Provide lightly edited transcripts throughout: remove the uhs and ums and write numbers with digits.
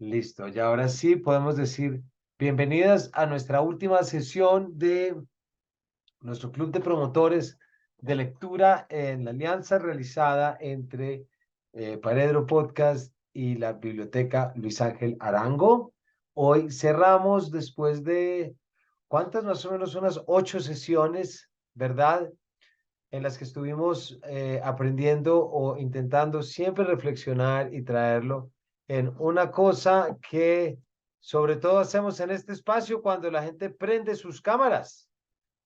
Listo, y ahora sí podemos decir bienvenidas a nuestra última sesión de nuestro club de promotores de lectura en la alianza realizada entre Paredro Podcast y la Biblioteca Luis Ángel Arango. Hoy cerramos después de, ¿cuántas? Más o menos unas 8 sesiones, ¿verdad? En las que estuvimos aprendiendo o intentando siempre reflexionar y traerlo en una cosa que sobre todo hacemos en este espacio cuando la gente prende sus cámaras,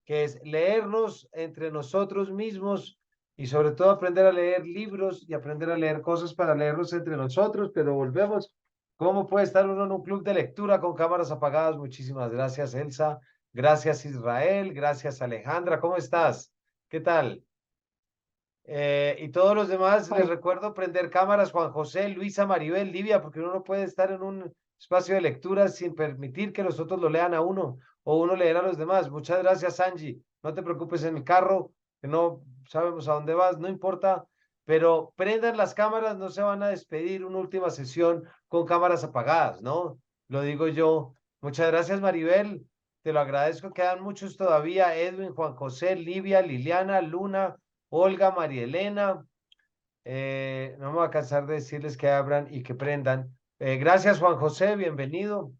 que es leernos entre nosotros mismos y sobre todo aprender a leer libros y aprender a leer cosas para leernos entre nosotros, pero volvemos. ¿Cómo puede estar uno en un club de lectura con cámaras apagadas? Muchísimas gracias, Elsa. Gracias, Israel. Gracias, Alejandra. ¿Cómo estás? ¿Qué tal? Y todos los demás, les Pues, recuerdo prender cámaras, Juan José, Luisa, Maribel, Livia, porque uno no puede estar en un espacio de lectura sin permitir que los otros lo lean a uno o uno leer a los demás. Muchas gracias, Angie. No te preocupes en el carro, que no sabemos a dónde vas, no importa, pero prendan las cámaras, no se van a despedir una última sesión con cámaras apagadas, ¿no? Lo digo yo. Muchas gracias, Maribel. Te lo agradezco. Quedan muchos todavía. Edwin, Juan José, Livia, Liliana, Luna. Olga, María Elena, no me voy a cansar de decirles que abran y que prendan. Gracias, Juan José, bienvenido.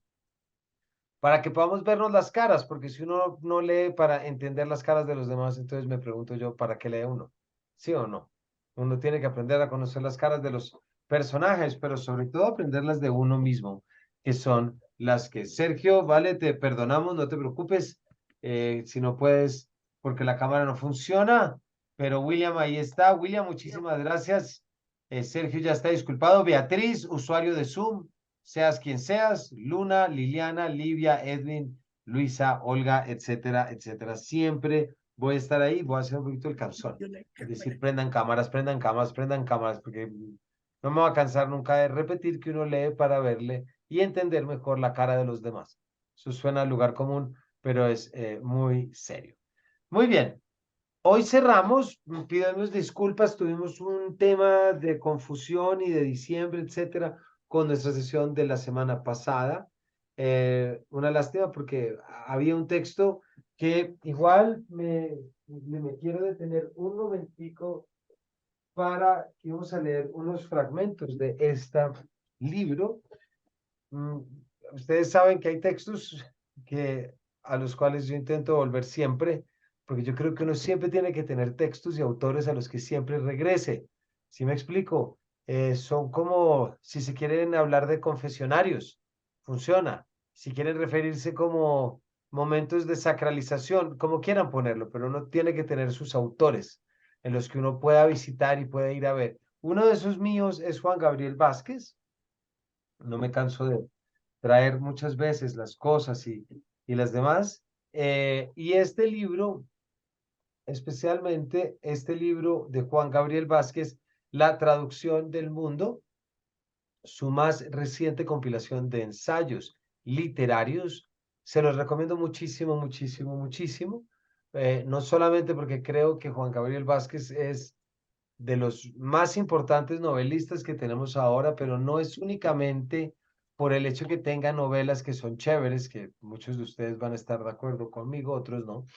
Para que podamos vernos las caras, porque si uno no lee para entender las caras de los demás, entonces me pregunto yo, ¿para qué lee uno? ¿Sí o no? Uno tiene que aprender a conocer las caras de los personajes, pero sobre todo aprenderlas de uno mismo, que son las que, Sergio, vale, te perdonamos, no te preocupes, si no puedes, porque la cámara no funciona, pero William ahí está. William, muchísimas gracias. Sergio ya está disculpado. Beatriz, usuario de Zoom, seas quien seas, Luna, Liliana, Livia, Edwin, Luisa, Olga, etcétera, etcétera. Siempre voy a estar ahí, voy a hacer un poquito el calzón. Es decir, prendan cámaras, prendan cámaras, porque no me va a cansar nunca de repetir que uno lee para verle y entender mejor la cara de los demás. Eso suena al lugar común, pero es muy serio. Muy bien. Hoy cerramos, pidamos disculpas, tuvimos un tema de confusión y de diciembre, etcétera, con nuestra sesión de la semana pasada. Una lástima porque había un texto que igual me quiero detener un momentico para que vamos a leer unos fragmentos de este libro. Mm, Ustedes saben que hay textos que, a los cuales yo intento volver siempre, porque yo creo que uno siempre tiene que tener textos y autores a los que siempre regrese. ¿Sí me explico? Son como, si se quieren hablar de confesionarios, funciona. Si quieren referirse como momentos de sacralización, como quieran ponerlo, pero uno tiene que tener sus autores en los que uno pueda visitar y pueda ir a ver. Uno de esos míos es Juan Gabriel Vázquez. No me canso de traer muchas veces las cosas y las demás. Y este libro, especialmente este libro de Juan Gabriel Vázquez, La traducción del mundo, su más reciente compilación de ensayos literarios, se los recomiendo muchísimo, muchísimo, muchísimo. No solamente porque creo que Juan Gabriel Vázquez es de los más importantes novelistas que tenemos ahora, pero no es únicamente por el hecho que tenga novelas que son chéveres, que muchos de ustedes van a estar de acuerdo conmigo, otros no,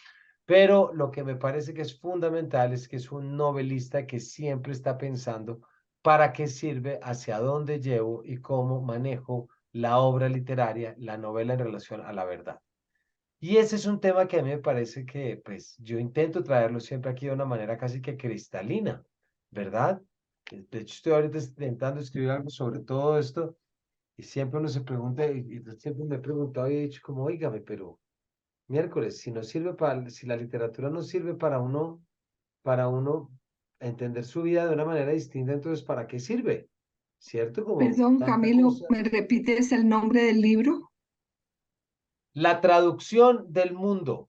pero lo que me parece que es fundamental es que es un novelista que siempre está pensando para qué sirve, hacia dónde llevo y cómo manejo la obra literaria, la novela en relación a la verdad. Y ese es un tema que a mí me parece que, pues, yo intento traerlo siempre aquí de una manera casi que cristalina, ¿verdad? De hecho, estoy ahorita intentando escribir algo sobre todo esto y siempre uno se pregunta, y siempre me he preguntado y he dicho como, oígame, pero miércoles, si no sirve para, si la literatura no sirve para uno entender su vida de una manera distinta, entonces, ¿para qué sirve? ¿Cierto? Como perdón, tanta Camilo, cosa. ¿me repites el nombre del libro? La traducción del mundo.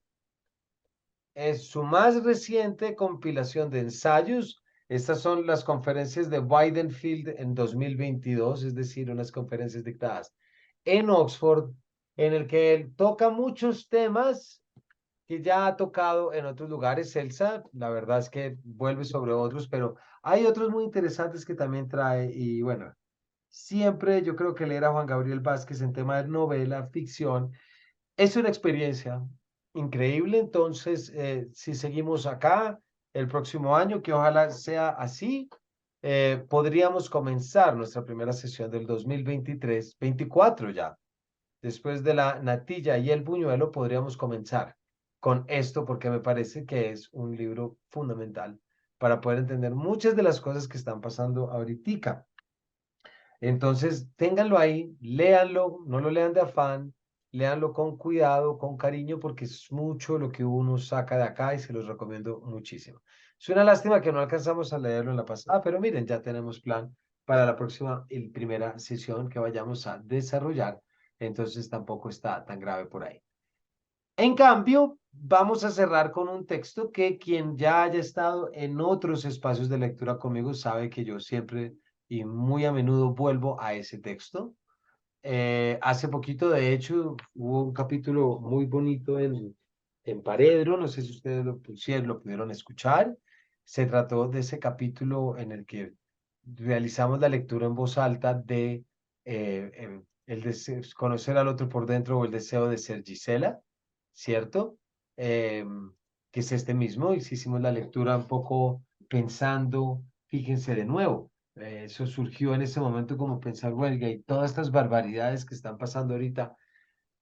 Es su más reciente compilación de ensayos. Estas son las conferencias de Weidenfeld en 2022, es decir, unas conferencias dictadas en Oxford, en el que él toca muchos temas que ya ha tocado en otros lugares. Elsa, la verdad es que vuelve sobre otros, pero hay otros muy interesantes que también trae y bueno. siempre yo creo que leer a Juan Gabriel Vázquez en tema de novela, ficción, es una experiencia increíble. Entonces, si seguimos acá el próximo año, que ojalá sea así, podríamos comenzar nuestra primera sesión del 2023, 24 ya. Después de la natilla y el buñuelo, podríamos comenzar con esto porque me parece que es un libro fundamental para poder entender muchas de las cosas que están pasando ahorita. Entonces, ténganlo ahí, léanlo, no lo lean de afán, léanlo con cuidado, con cariño, porque es mucho lo que uno saca de acá y se los recomiendo muchísimo. Es una lástima que no alcanzamos a leerlo en la pasada, pero miren, ya tenemos plan para la próxima y primera sesión que vayamos a desarrollar, entonces tampoco está tan grave por ahí. En cambio, vamos a cerrar con un texto que quien ya haya estado en otros espacios de lectura conmigo sabe que yo siempre y muy a menudo vuelvo a ese texto. Hace poquito, de hecho, hubo un capítulo muy bonito en Paredro, no sé si ustedes lo pudieron escuchar. Se trató de ese capítulo en el que realizamos la lectura en voz alta de el deseo, conocer al otro por dentro o el deseo de ser Gisela, ¿cierto? Eh, que es este mismo, y hicimos la lectura un poco pensando, fíjense de nuevo, eso surgió en ese momento como pensar, huelga y todas estas barbaridades que están pasando ahorita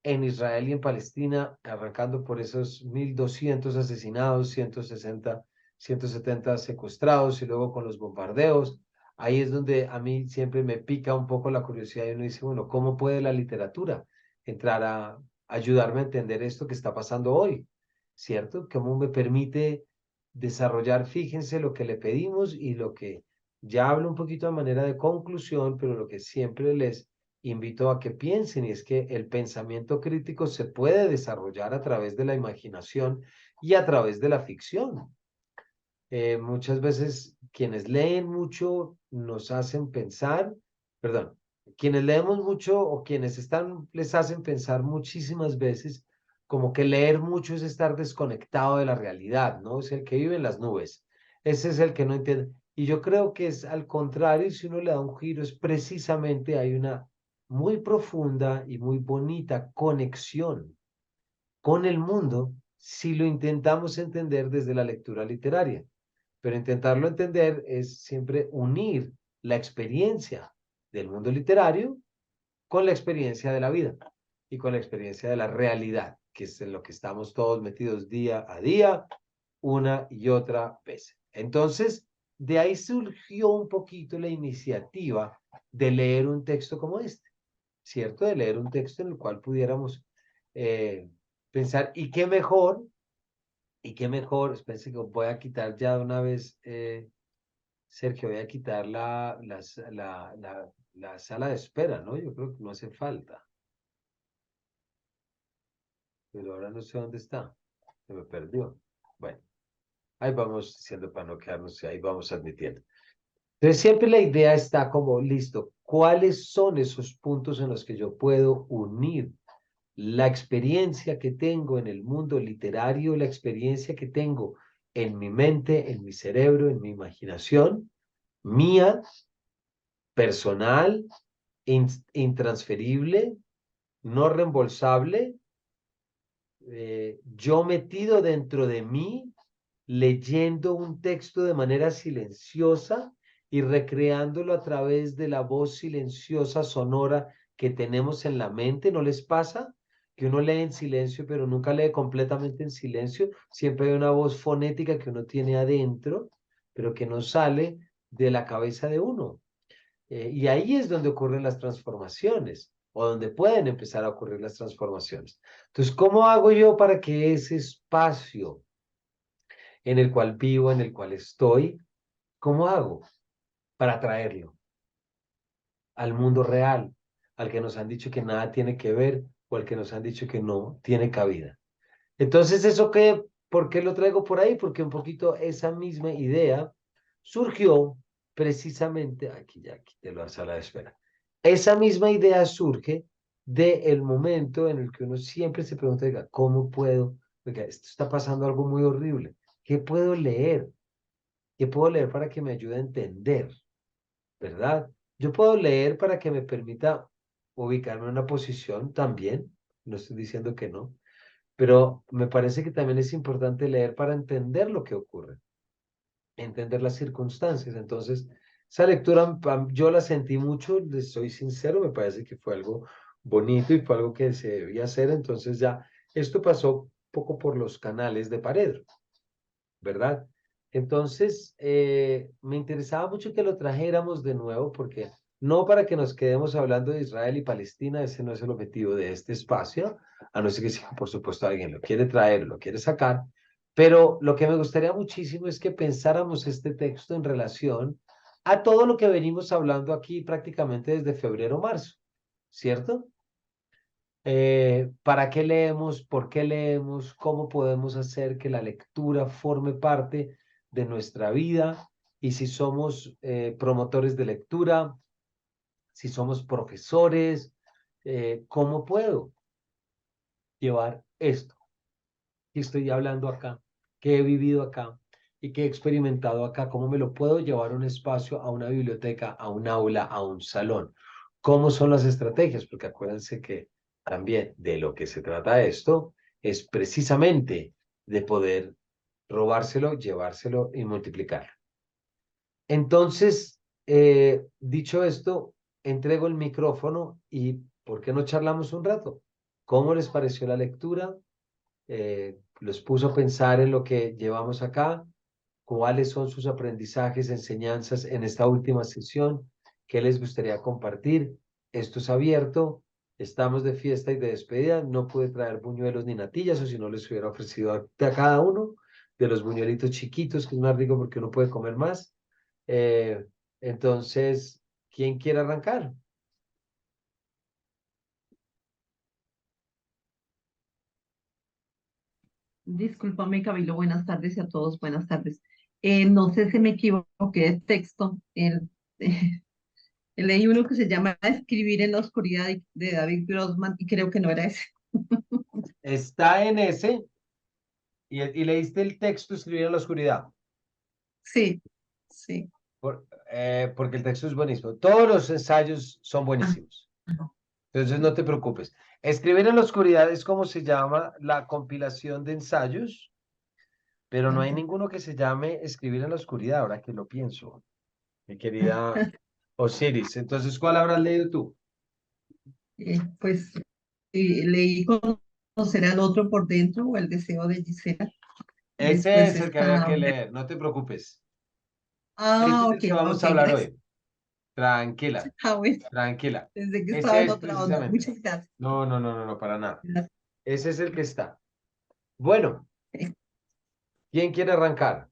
en Israel y en Palestina, arrancando por esos 1.200 asesinados, 170 secuestrados y luego con los bombardeos. Ahí es donde a mí siempre me pica un poco la curiosidad y uno dice, bueno, ¿cómo puede la literatura entrar a ayudarme a entender esto que está pasando hoy? ¿Cierto? ¿Cómo me permite desarrollar, fíjense, lo que le pedimos y lo que ya hablo un poquito de manera de conclusión, pero lo que siempre les invito a que piensen, y es que el pensamiento crítico se puede desarrollar a través de la imaginación y a través de la ficción. Muchas veces quienes leen mucho nos hacen pensar, perdón, quienes leemos mucho o quienes están, les hacen pensar muchísimas veces como que leer mucho es estar desconectado de la realidad, ¿no? Es el que vive en las nubes. Ese es el que no entiende. Y yo creo que es al contrario, si uno le da un giro, es precisamente hay una muy profunda y muy bonita conexión con el mundo si lo intentamos entender desde la lectura literaria. Pero intentarlo entender es siempre unir la experiencia del mundo literario con la experiencia de la vida y con la experiencia de la realidad, que es en lo que estamos todos metidos día a día, una y otra vez. Entonces, de ahí surgió un poquito la iniciativa de leer un texto como este, ¿cierto? De leer un texto en el cual pudiéramos pensar, y qué mejor, espérense que voy a quitar ya de una vez, Sergio, voy a quitar la sala de espera, ¿no? Yo creo que no hace falta, pero ahora no sé dónde está, se me perdió. Bueno, ahí vamos diciendo para no quedarnos, ahí vamos admitiendo. Entonces siempre la idea está como, listo, ¿cuáles son esos puntos en los que yo puedo unir la experiencia que tengo en el mundo literario, la experiencia que tengo en mi mente, en mi cerebro, en mi imaginación, mía, personal, intransferible, no reembolsable, yo metido dentro de mí, leyendo un texto de manera silenciosa y recreándolo a través de la voz silenciosa sonora que tenemos en la mente, ¿no les pasa? Que uno lee en silencio, pero nunca lee completamente en silencio. Siempre hay una voz fonética que uno tiene adentro, pero que no sale de la cabeza de uno. Y ahí es donde ocurren las transformaciones o donde pueden empezar a ocurrir las transformaciones. Entonces, ¿cómo hago yo para que ese espacio en el cual vivo, en el cual estoy, cómo hago para traerlo al mundo real, al que nos han dicho que nada tiene que ver o al que nos han dicho que no tiene cabida? Entonces, ¿eso qué? ¿Por qué lo traigo por ahí? Porque un poquito esa misma idea surgió precisamente, aquí ya quité la sala de espera, esa misma idea surge del momento en el que uno siempre se pregunta, "Oiga, ¿cómo puedo? Oiga, esto está pasando algo muy horrible. ¿Qué puedo leer? ¿Qué puedo leer para que me ayude a entender? ¿Verdad? Yo puedo leer para que me permita ubicarme en una posición también, no estoy diciendo que no, pero me parece que también es importante leer para entender lo que ocurre, entender las circunstancias. Entonces, esa lectura yo la sentí mucho, les soy sincero, me parece que fue algo bonito y fue algo que se debía hacer. Entonces ya, esto pasó poco por los canales de Pared, ¿verdad? Entonces, me interesaba mucho que lo trajéramos de nuevo porque no para que nos quedemos hablando de Israel y Palestina, ese no es el objetivo de este espacio, a no ser que, si, por supuesto, alguien lo quiere traer, lo quiere sacar, pero lo que me gustaría muchísimo es que pensáramos este texto en relación a todo lo que venimos hablando aquí prácticamente desde febrero o marzo, ¿cierto? ¿Para qué leemos? ¿Por qué leemos? ¿Cómo podemos hacer que la lectura forme parte de nuestra vida? Y si somos promotores de lectura, si somos profesores, ¿cómo puedo llevar esto que estoy hablando acá, que he vivido acá y que he experimentado acá? ¿Cómo me lo puedo llevar a un espacio, a una biblioteca, a un aula, a un salón? ¿Cómo son las estrategias? Porque acuérdense que también de lo que se trata esto es precisamente de poder robárselo, llevárselo y multiplicarlo. Entonces, dicho esto, entrego el micrófono y ¿por qué no charlamos un rato? ¿Cómo les pareció la lectura? Los puso a pensar en lo que llevamos acá, cuáles son sus aprendizajes, enseñanzas en esta última sesión, qué les gustaría compartir. Esto es abierto, estamos de fiesta y de despedida, no pude traer buñuelos ni natillas, o si no les hubiera ofrecido a cada uno de los buñuelitos chiquitos, que es más rico porque uno puede comer más. Eh, entonces, ¿quién quiere arrancar? Discúlpame, Camilo, buenas tardes y a todos, buenas tardes. No sé si me equivoqué de texto. Eh, leí uno que se llama Escribir en la oscuridad de David Grossman y creo que no era ese. Está en ese y leíste el texto escribir en la oscuridad. Sí, sí. Porque el texto es buenísimo. Todos los ensayos son Ah, buenísimos. Entonces no te preocupes. Escribir en la oscuridad es como se llama la compilación de ensayos, pero no hay ya. ninguno que se llame Escribir en la oscuridad, ahora que lo pienso, mi querida Osiris. Entonces, ¿cuál habrás leído tú? Pues leí Conocer al otro por dentro o El deseo de Gisela. Ese Después es el que había está... que leer, no te preocupes. Este Ah, es el ok, que vamos ok, a hablar gracias. hoy. Tranquila, Ah, bueno, tranquila. desde que estaba Ese en es otra onda. precisamente. Muchas gracias. No, no, no, no, no, para nada. Gracias. Ese es el que está. Bueno, ¿quién quiere arrancar?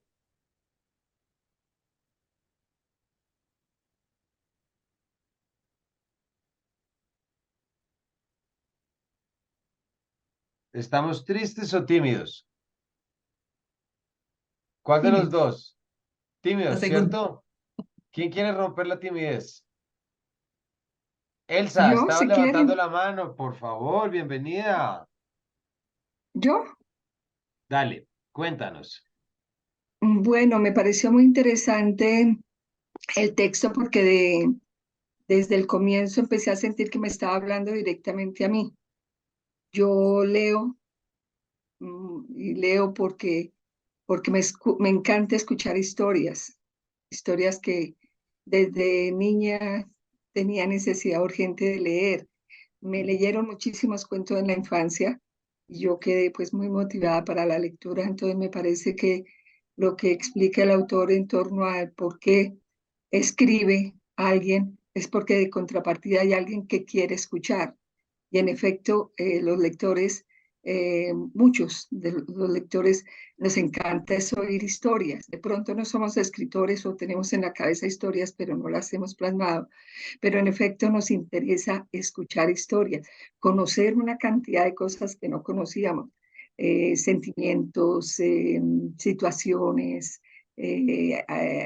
¿Estamos tristes o tímidos? ¿Cuál de los Tímidos. dos? La Tímidos, segunda. ¿cierto? ¿Quién quiere romper la timidez? Elsa, Yo, estabas si levantando quieren, la mano, por favor, bienvenida. yo, Dale, cuéntanos. bueno, me pareció muy interesante el texto porque desde el comienzo empecé a sentir que me estaba hablando directamente a mí. Yo leo y leo porque me encanta escuchar historias, historias que desde niña tenía necesidad urgente de leer. Me leyeron muchísimos cuentos en la infancia y yo quedé pues muy motivada para la lectura, entonces me parece que lo que explica el autor en torno a por qué escribe alguien es porque de contrapartida hay alguien que quiere escuchar. Y en efecto, los lectores, muchos de los lectores nos encanta es oír historias. De pronto no somos escritores o tenemos en la cabeza historias, pero no las hemos plasmado. Pero en efecto nos interesa escuchar historias, conocer una cantidad de cosas que no conocíamos, sentimientos, situaciones,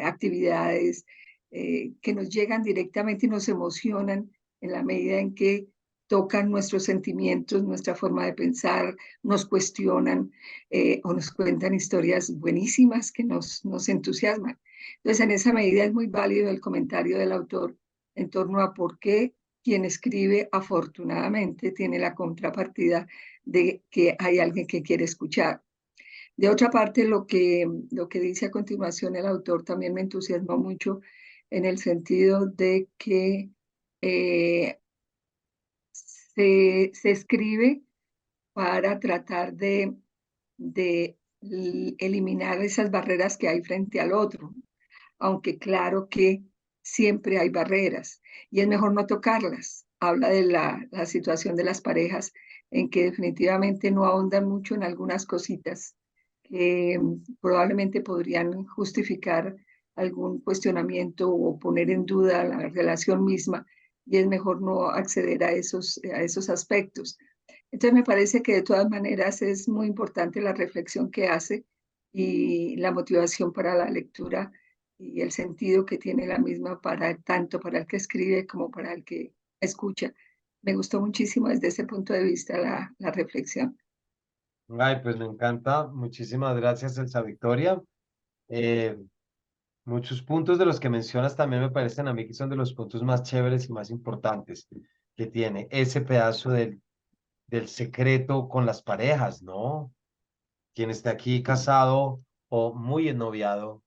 actividades que nos llegan directamente y nos emocionan en la medida en que tocan nuestros sentimientos, nuestra forma de pensar, nos cuestionan o nos cuentan historias buenísimas que nos entusiasman. Entonces, en esa medida es muy válido el comentario del autor en torno a por qué quien escribe afortunadamente tiene la contrapartida de que hay alguien que quiere escuchar. De otra parte, lo que dice a continuación el autor también me entusiasmó mucho en el sentido de que eh, se escribe para tratar de eliminar esas barreras que hay frente al otro, aunque claro que siempre hay barreras y es mejor no tocarlas. Habla de la situación de las parejas en que definitivamente no ahondan mucho en algunas cositas que probablemente podrían justificar algún cuestionamiento o poner en duda la relación misma y es mejor no acceder a esos aspectos. Entonces me parece que de todas maneras es muy importante la reflexión que hace y la motivación para la lectura y el sentido que tiene la misma para tanto para el que escribe como para el que escucha. Me gustó muchísimo desde ese punto de vista la reflexión. Ay, pues me encanta. Muchísimas gracias, Elsa Victoria. Eh, Muchos puntos de los que mencionas también me parecen a mí que son de los puntos más chéveres y más importantes que tiene ese pedazo del secreto con las parejas, ¿no? Quien esté aquí casado o muy ennoviado,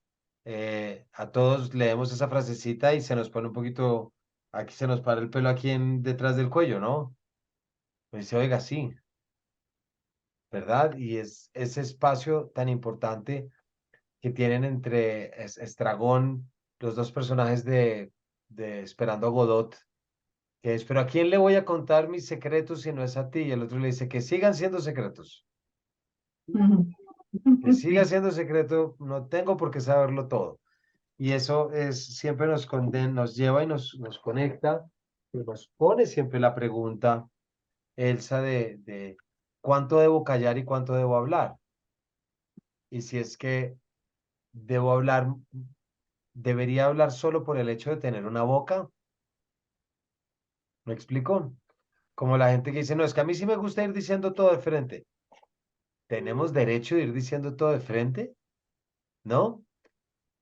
a todos leemos esa frasecita y se nos pone un poquito, aquí se nos para el pelo aquí detrás del cuello, ¿no? Pues dice, oiga, sí, ¿verdad? Y es ese espacio tan importante que tienen entre Estragón, los dos personajes de Esperando a Godot, que es, pero ¿a quién le voy a contar mis secretos si no es a ti? Y el otro le dice, que sigan siendo secretos, que siga Sí. siendo secreto, no tengo por qué saberlo todo. Y eso es, siempre nos lleva y nos conecta, y nos pone siempre la pregunta, Elsa, de cuánto debo callar y cuánto debo hablar. Y si es que debo hablar, debería hablar solo por el hecho de tener una boca. ¿Me explico? Como la gente que dice, no, es que a mí sí me gusta ir diciendo todo de frente. ¿Tenemos derecho de ir diciendo todo de frente? ¿No?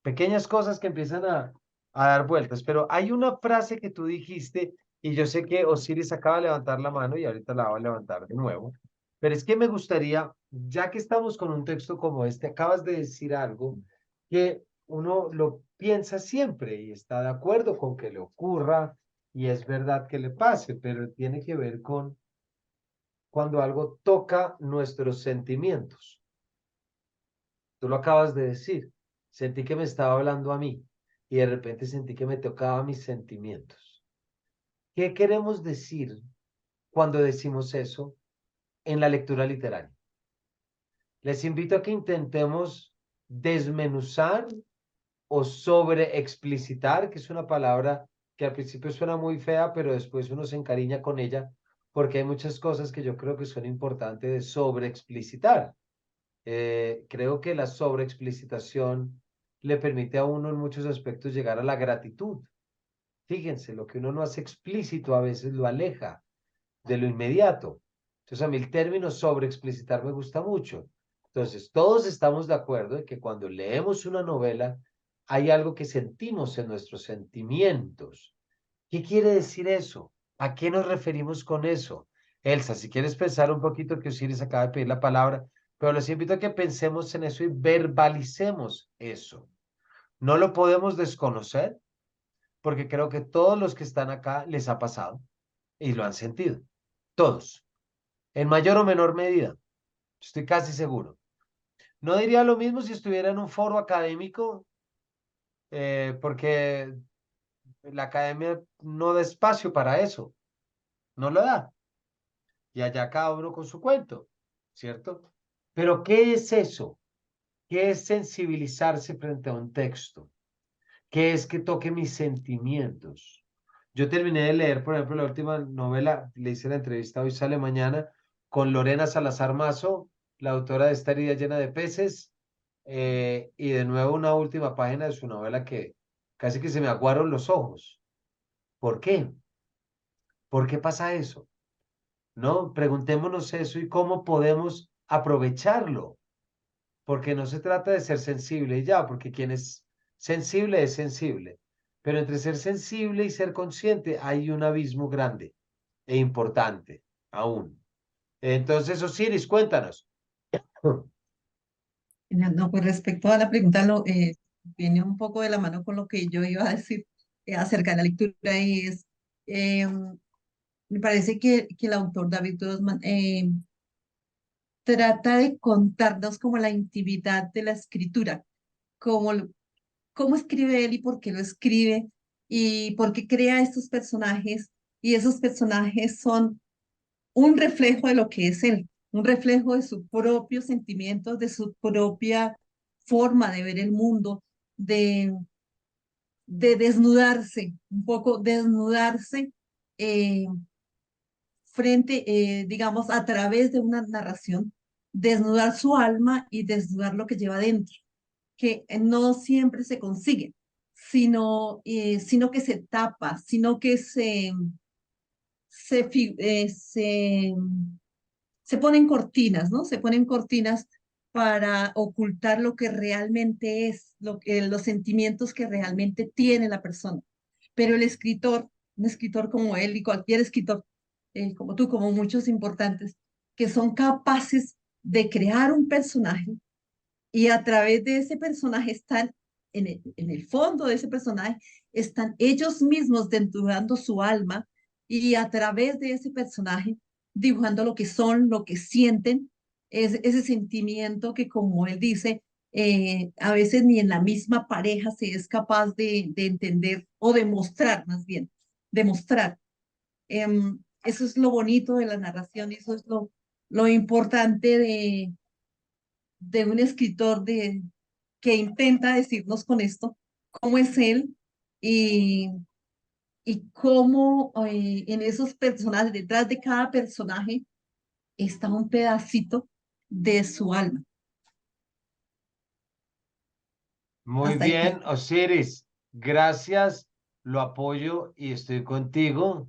Pequeñas cosas que empiezan a dar vueltas, pero hay una frase que tú dijiste y yo sé que Osiris acaba de levantar la mano y ahorita la va a levantar de nuevo, pero es que me gustaría, ya que estamos con un texto como este, acabas de decir algo que uno lo piensa siempre y está de acuerdo con que le ocurra y es verdad que le pase, pero tiene que ver con cuando algo toca nuestros sentimientos. Tú lo acabas de decir. Sentí que me estaba hablando a mí y de repente sentí que me tocaba mis sentimientos. ¿Qué queremos decir cuando decimos eso en la lectura literaria? Les invito a que intentemos desmenuzar o sobre explicitar, que es una palabra que al principio suena muy fea, pero después uno se encariña con ella, porque hay muchas cosas que yo creo que son importantes de sobre explicitar. Creo que la sobreexplicitación le permite a uno en muchos aspectos llegar a la gratitud. Fíjense, lo que uno no hace explícito a veces lo aleja de lo inmediato. Entonces a mí el término sobreexplicitar me gusta mucho. Entonces, todos estamos de acuerdo en que cuando leemos una novela hay algo que sentimos en nuestros sentimientos. ¿Qué quiere decir eso? ¿A qué nos referimos con eso? Elsa, si quieres pensar un poquito, que Osiris acaba de pedir la palabra, pero les invito a que pensemos en eso y verbalicemos eso. No lo podemos desconocer porque creo que todos los que están acá les ha pasado y lo han sentido. Todos, en mayor o menor medida. Estoy casi seguro. No diría lo mismo si estuviera en un foro académico, porque la academia no da espacio para eso, no lo da. Y allá cada uno con su cuento, ¿cierto? Pero ¿qué es eso? ¿Qué es sensibilizarse frente a un texto? ¿Qué es que toque mis sentimientos? Yo terminé de leer, por ejemplo, la última novela, le hice la entrevista hoy, sale mañana, con Lorena Salazar Mazo, la autora de Esta herida llena de peces, y de nuevo una última página de su novela que casi que se me aguaron los ojos. ¿Por qué? ¿Por qué pasa eso? ¿No? Preguntémonos eso y cómo podemos aprovecharlo, porque no se trata de ser sensible y ya, porque quien es sensible es sensible. Pero entre ser sensible y ser consciente hay un abismo grande e importante aún. Entonces, Osiris, cuéntanos. No, pues respecto a la pregunta, viene un poco de la mano con lo que yo iba a decir acerca de la lectura y es, eh, me parece que el autor David Grossman trata de contarnos como la intimidad de la escritura, como cómo escribe él y por qué lo escribe y por qué crea estos personajes y esos personajes son un reflejo de lo que es él, un reflejo de sus propios sentimientos, de su propia forma de ver el mundo, de, de desnudarse, un poco desnudarse eh, digamos, a través de una narración, desnudar su alma y desnudar lo que lleva dentro, que no siempre se consigue, sino que se tapa, sino que se, fi- eh, se, se ponen cortinas, ¿no? Se ponen cortinas para ocultar lo que realmente es, los sentimientos que realmente tiene la persona. Pero el escritor, un escritor como él y cualquier escritor, como tú, como muchos importantes, que son capaces de crear un personaje y a través de ese personaje están, en el fondo de ese personaje, están ellos mismos desnudando su alma y a través de ese personaje dibujando lo que son, lo que sienten, es ese sentimiento que como él dice, a veces ni en la misma pareja se es capaz de entender o demostrar más bien, demostrar. Eso es lo bonito de la narración, eso es lo importante de un escritor que intenta decirnos con esto cómo es él y, y cómo en esos personajes, detrás de cada personaje, está un pedacito de su alma. Muy Hasta ahí. bien, Osiris. Gracias, lo apoyo y estoy contigo.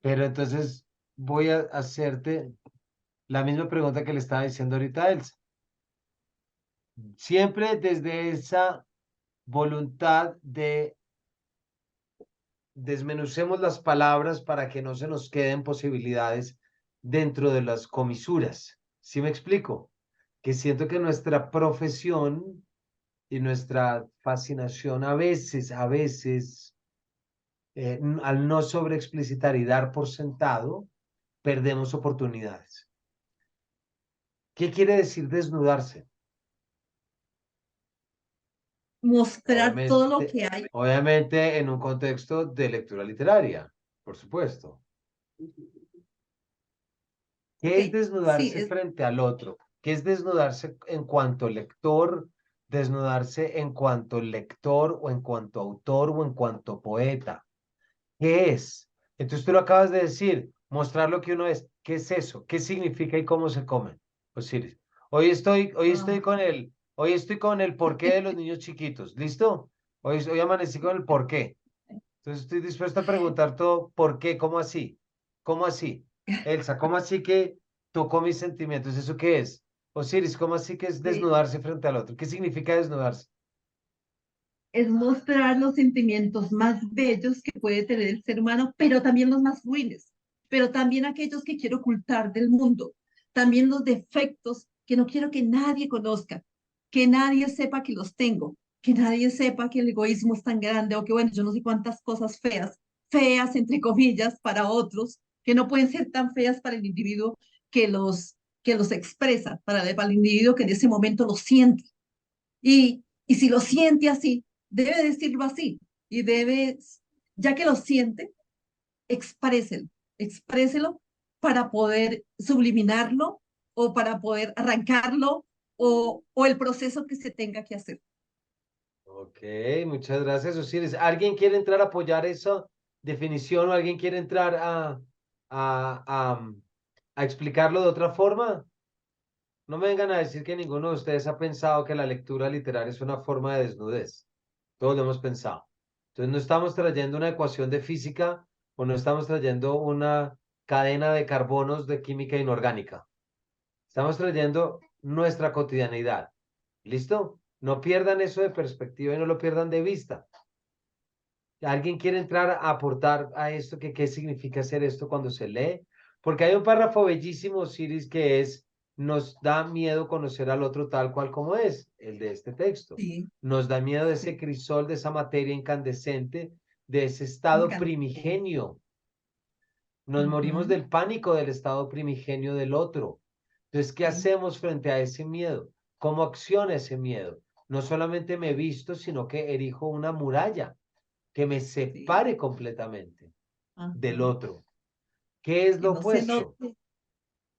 Pero entonces voy a hacerte la misma pregunta que le estaba diciendo ahorita a Elsa. Siempre desde esa voluntad de desmenucemos las palabras para que no se nos queden posibilidades dentro de las comisuras. ¿Sí me explico? Que siento que nuestra profesión y nuestra fascinación a veces, al no sobreexplicitar y dar por sentado, perdemos oportunidades. ¿Qué quiere decir desnudarse? Mostrar todo lo Obviamente, que hay. obviamente en un contexto de lectura literaria, por supuesto. ¿Qué es Ok, sí, desnudarse frente al otro? ¿Qué es desnudarse en cuanto lector, desnudarse en cuanto lector o en cuanto autor o en cuanto poeta? ¿Qué es? Entonces tú lo acabas de decir, mostrar lo que uno es. ¿Qué es eso? ¿Qué significa y cómo se come? Osiris. Hoy estoy con el porqué de los niños chiquitos. ¿Listo? Hoy amanecí con el porqué. Entonces estoy dispuesto a preguntar todo, ¿por qué? ¿Cómo así? ¿Cómo así? Elsa, ¿cómo así que tocó mis sentimientos? ¿Eso qué es? Osiris, ¿cómo así que es sí, desnudarse frente al otro? ¿Qué significa desnudarse? es mostrar los sentimientos más bellos que puede tener el ser humano, pero también los más ruines, pero también aquellos que quiero ocultar del mundo, también los defectos que no quiero que nadie conozca, que nadie sepa que los tengo, que nadie sepa que el egoísmo es tan grande o que, bueno, yo no sé cuántas cosas feas, feas entre comillas para otros, que no pueden ser tan feas para el individuo que los expresa, para el individuo que en ese momento lo siente. Y si lo siente así, debe decirlo así y debe, ya que lo siente, expréselo, expréselo para poder subliminarlo o para poder arrancarlo o el proceso que se tenga que hacer. Ok, muchas gracias, Osiris. ¿Alguien quiere entrar a apoyar esa definición o alguien quiere entrar a, a, a explicarlo de otra forma? No me vengan a decir que ninguno de ustedes ha pensado que la lectura literaria es una forma de desnudez. Todos lo hemos pensado. Entonces no estamos trayendo una ecuación de física o no estamos trayendo una cadena de carbonos de química inorgánica. Estamos trayendo nuestra cotidianidad. ¿Listo? No pierdan eso de perspectiva y no lo pierdan de vista. ¿Alguien quiere entrar a aportar a esto? ¿Qué significa hacer esto cuando se lee? Porque hay un párrafo bellísimo, Siris, que es, nos da miedo conocer al otro tal cual como es, el de este texto. Sí, Nos da miedo de ese sí, crisol, de esa materia incandescente, de ese estado encantador. primigenio. Nos morimos Ujú, del pánico del estado primigenio del otro. Entonces, ¿qué sí, hacemos frente a ese miedo? ¿Cómo acciona ese miedo? No solamente me visto, sino que erijo una muralla que me sí. separe completamente del Ajá. otro. ¿Qué es Que lo no se opuesto? note,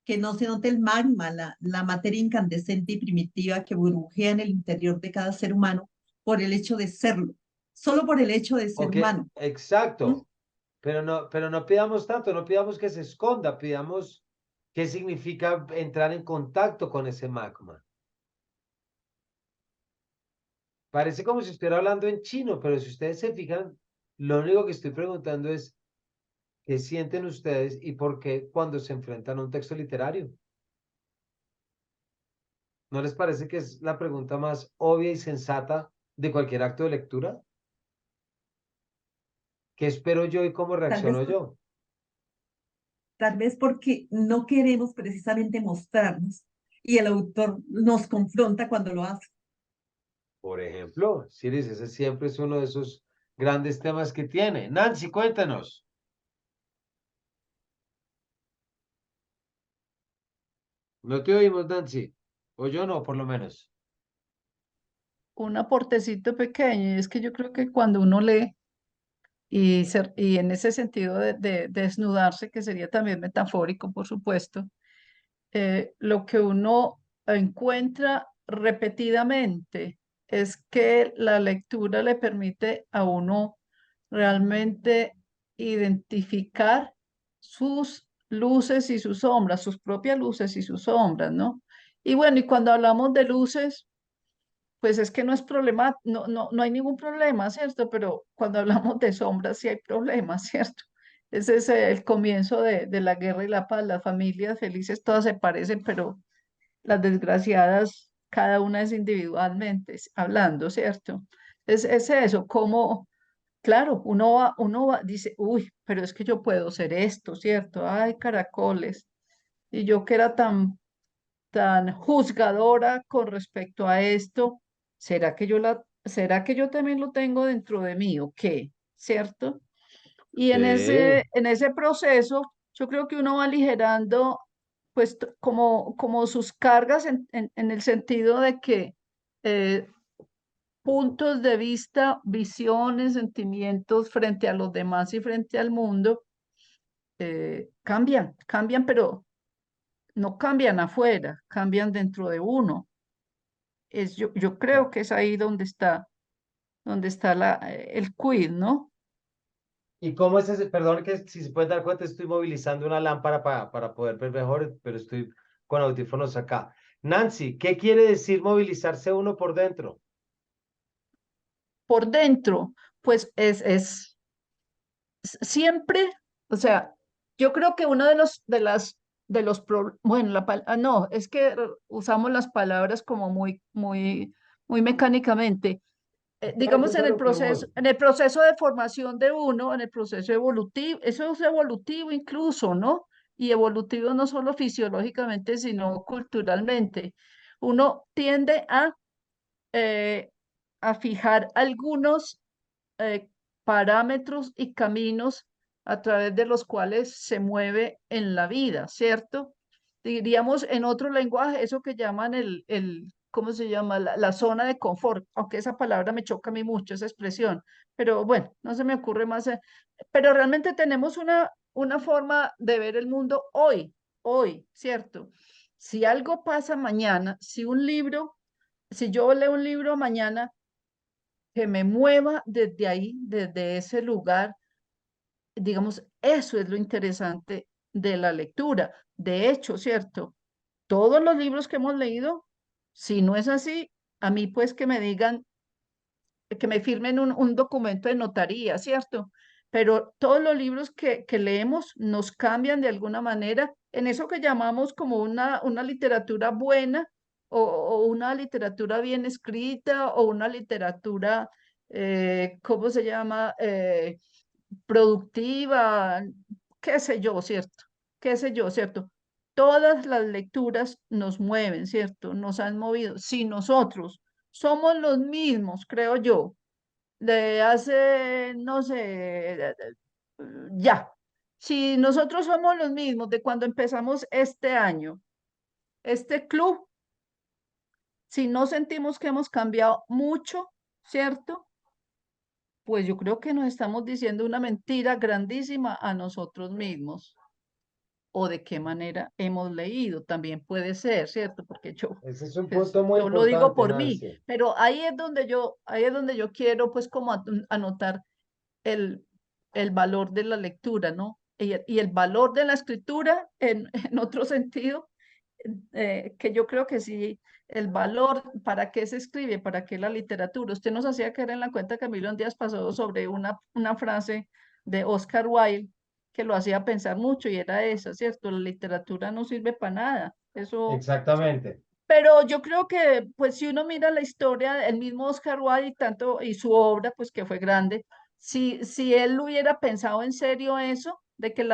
que no se note el magma, la materia incandescente y primitiva que burbujea en el interior de cada ser humano por el hecho de serlo, solo por el hecho de ser Ok, humano. exacto, ¿Mm? pero no pidamos tanto, no pidamos que se esconda, pidamos qué significa entrar en contacto con ese magma. Parece como si estuviera hablando en chino, pero si ustedes se fijan, lo único que estoy preguntando es qué sienten ustedes y por qué cuando se enfrentan a un texto literario. ¿No les parece que es la pregunta más obvia y sensata de cualquier acto de lectura? ¿Qué espero yo y cómo Tal vez, reacciono yo? tal vez porque no queremos precisamente mostrarnos y el autor nos confronta cuando lo hace. Por ejemplo, Siris, ese siempre es uno de esos grandes temas que tiene. Nancy, cuéntanos. No te oímos, Nancy. O yo no, por lo menos. Un aportecito pequeño, y es que yo creo que cuando uno lee y en ese sentido de desnudarse, que sería también metafórico, por supuesto, lo que uno encuentra repetidamente es que la lectura le permite a uno realmente identificar sus luces y sus sombras, sus propias luces y sus sombras, ¿no? Y bueno, y cuando hablamos de luces, pues es que no es problema, no hay ningún problema, ¿cierto? Pero cuando hablamos de sombras sí hay problemas, ¿cierto? Ese es el comienzo de la guerra y la paz. Las familias felices todas se parecen, pero las desgraciadas, cada una es individualmente hablando, ¿cierto? Es eso, como, claro, dice, uy, pero es que yo puedo ser esto, ¿cierto? Ay, caracoles. Y yo que era tan juzgadora con respecto a esto, será que yo también lo tengo dentro de mí o qué? ¿Cierto? Y Sí, en ese proceso, yo creo que uno va aligerando, pues, como sus cargas en el sentido de que eh, puntos de vista, visiones, sentimientos frente a los demás y frente al mundo, cambian, pero no cambian afuera, cambian dentro de uno. Yo creo que es ahí donde está el quid, ¿no? ¿y cómo es ese? Perdón que si se pueden dar cuenta, estoy movilizando una lámpara para poder ver mejor, pero estoy con audífonos acá. Nancy, ¿qué quiere decir movilizarse uno por dentro? Por dentro, pues siempre, o sea, yo creo que uno bueno, no, es que usamos las palabras como muy mecánicamente. Digamos, Eso es a lo que voy. en el proceso de formación de uno, en el proceso evolutivo, eso es evolutivo incluso, ¿no? Y evolutivo no solo fisiológicamente, sino culturalmente. Uno tiende eh, a fijar algunos eh, parámetros y caminos a través de los cuales se mueve en la vida, ¿cierto? Diríamos en otro lenguaje, eso que llaman ¿cómo se llama? La zona de confort, aunque esa palabra me choca a mí mucho, esa expresión, pero bueno, no se me ocurre más. Pero realmente tenemos una forma de ver el mundo hoy, ¿cierto? Si algo pasa mañana, si yo leo un libro mañana, que me mueva desde ahí, desde ese lugar, digamos, eso es lo interesante de la lectura. De hecho, ¿cierto? Todos los libros que hemos leído, si no es así, a mí pues que me digan, que me firmen un documento de notaría, ¿cierto? Pero todos los libros que leemos nos cambian de alguna manera en eso que llamamos como una literatura buena o una literatura bien escrita o una literatura ¿cómo se llama? Productiva, qué sé yo, ¿cierto? Qué sé yo, ¿cierto? Todas las lecturas nos mueven, ¿cierto? Nos han movido. Si nosotros somos los mismos, creo yo, de hace, no sé, ya. Si nosotros somos los mismos de cuando empezamos este año, este club, si no sentimos que hemos cambiado mucho, ¿cierto? Pues yo creo que nos estamos diciendo una mentira grandísima a nosotros mismos. O de qué manera hemos leído, también puede ser, ¿cierto? Porque yo, Ese es un pues, punto muy yo lo digo importante, por mí, Nancy. pero ahí es donde yo quiero, pues, como anotar el, el valor de la lectura, ¿no? Y el valor de la escritura en otro sentido, que yo creo que sí, el valor, ¿para qué se escribe? ¿Para qué la literatura? Usted nos hacía caer en la cuenta, Camilo, en días pasados sobre una frase de Oscar Wilde que lo hacía pensar mucho y era esa, ¿cierto? La literatura no sirve para nada. Eso, Exactamente. pero yo creo que, pues, si uno mira la historia del mismo Oscar Wilde y tanto, y su obra, pues, que fue grande, si él hubiera pensado en serio eso, de que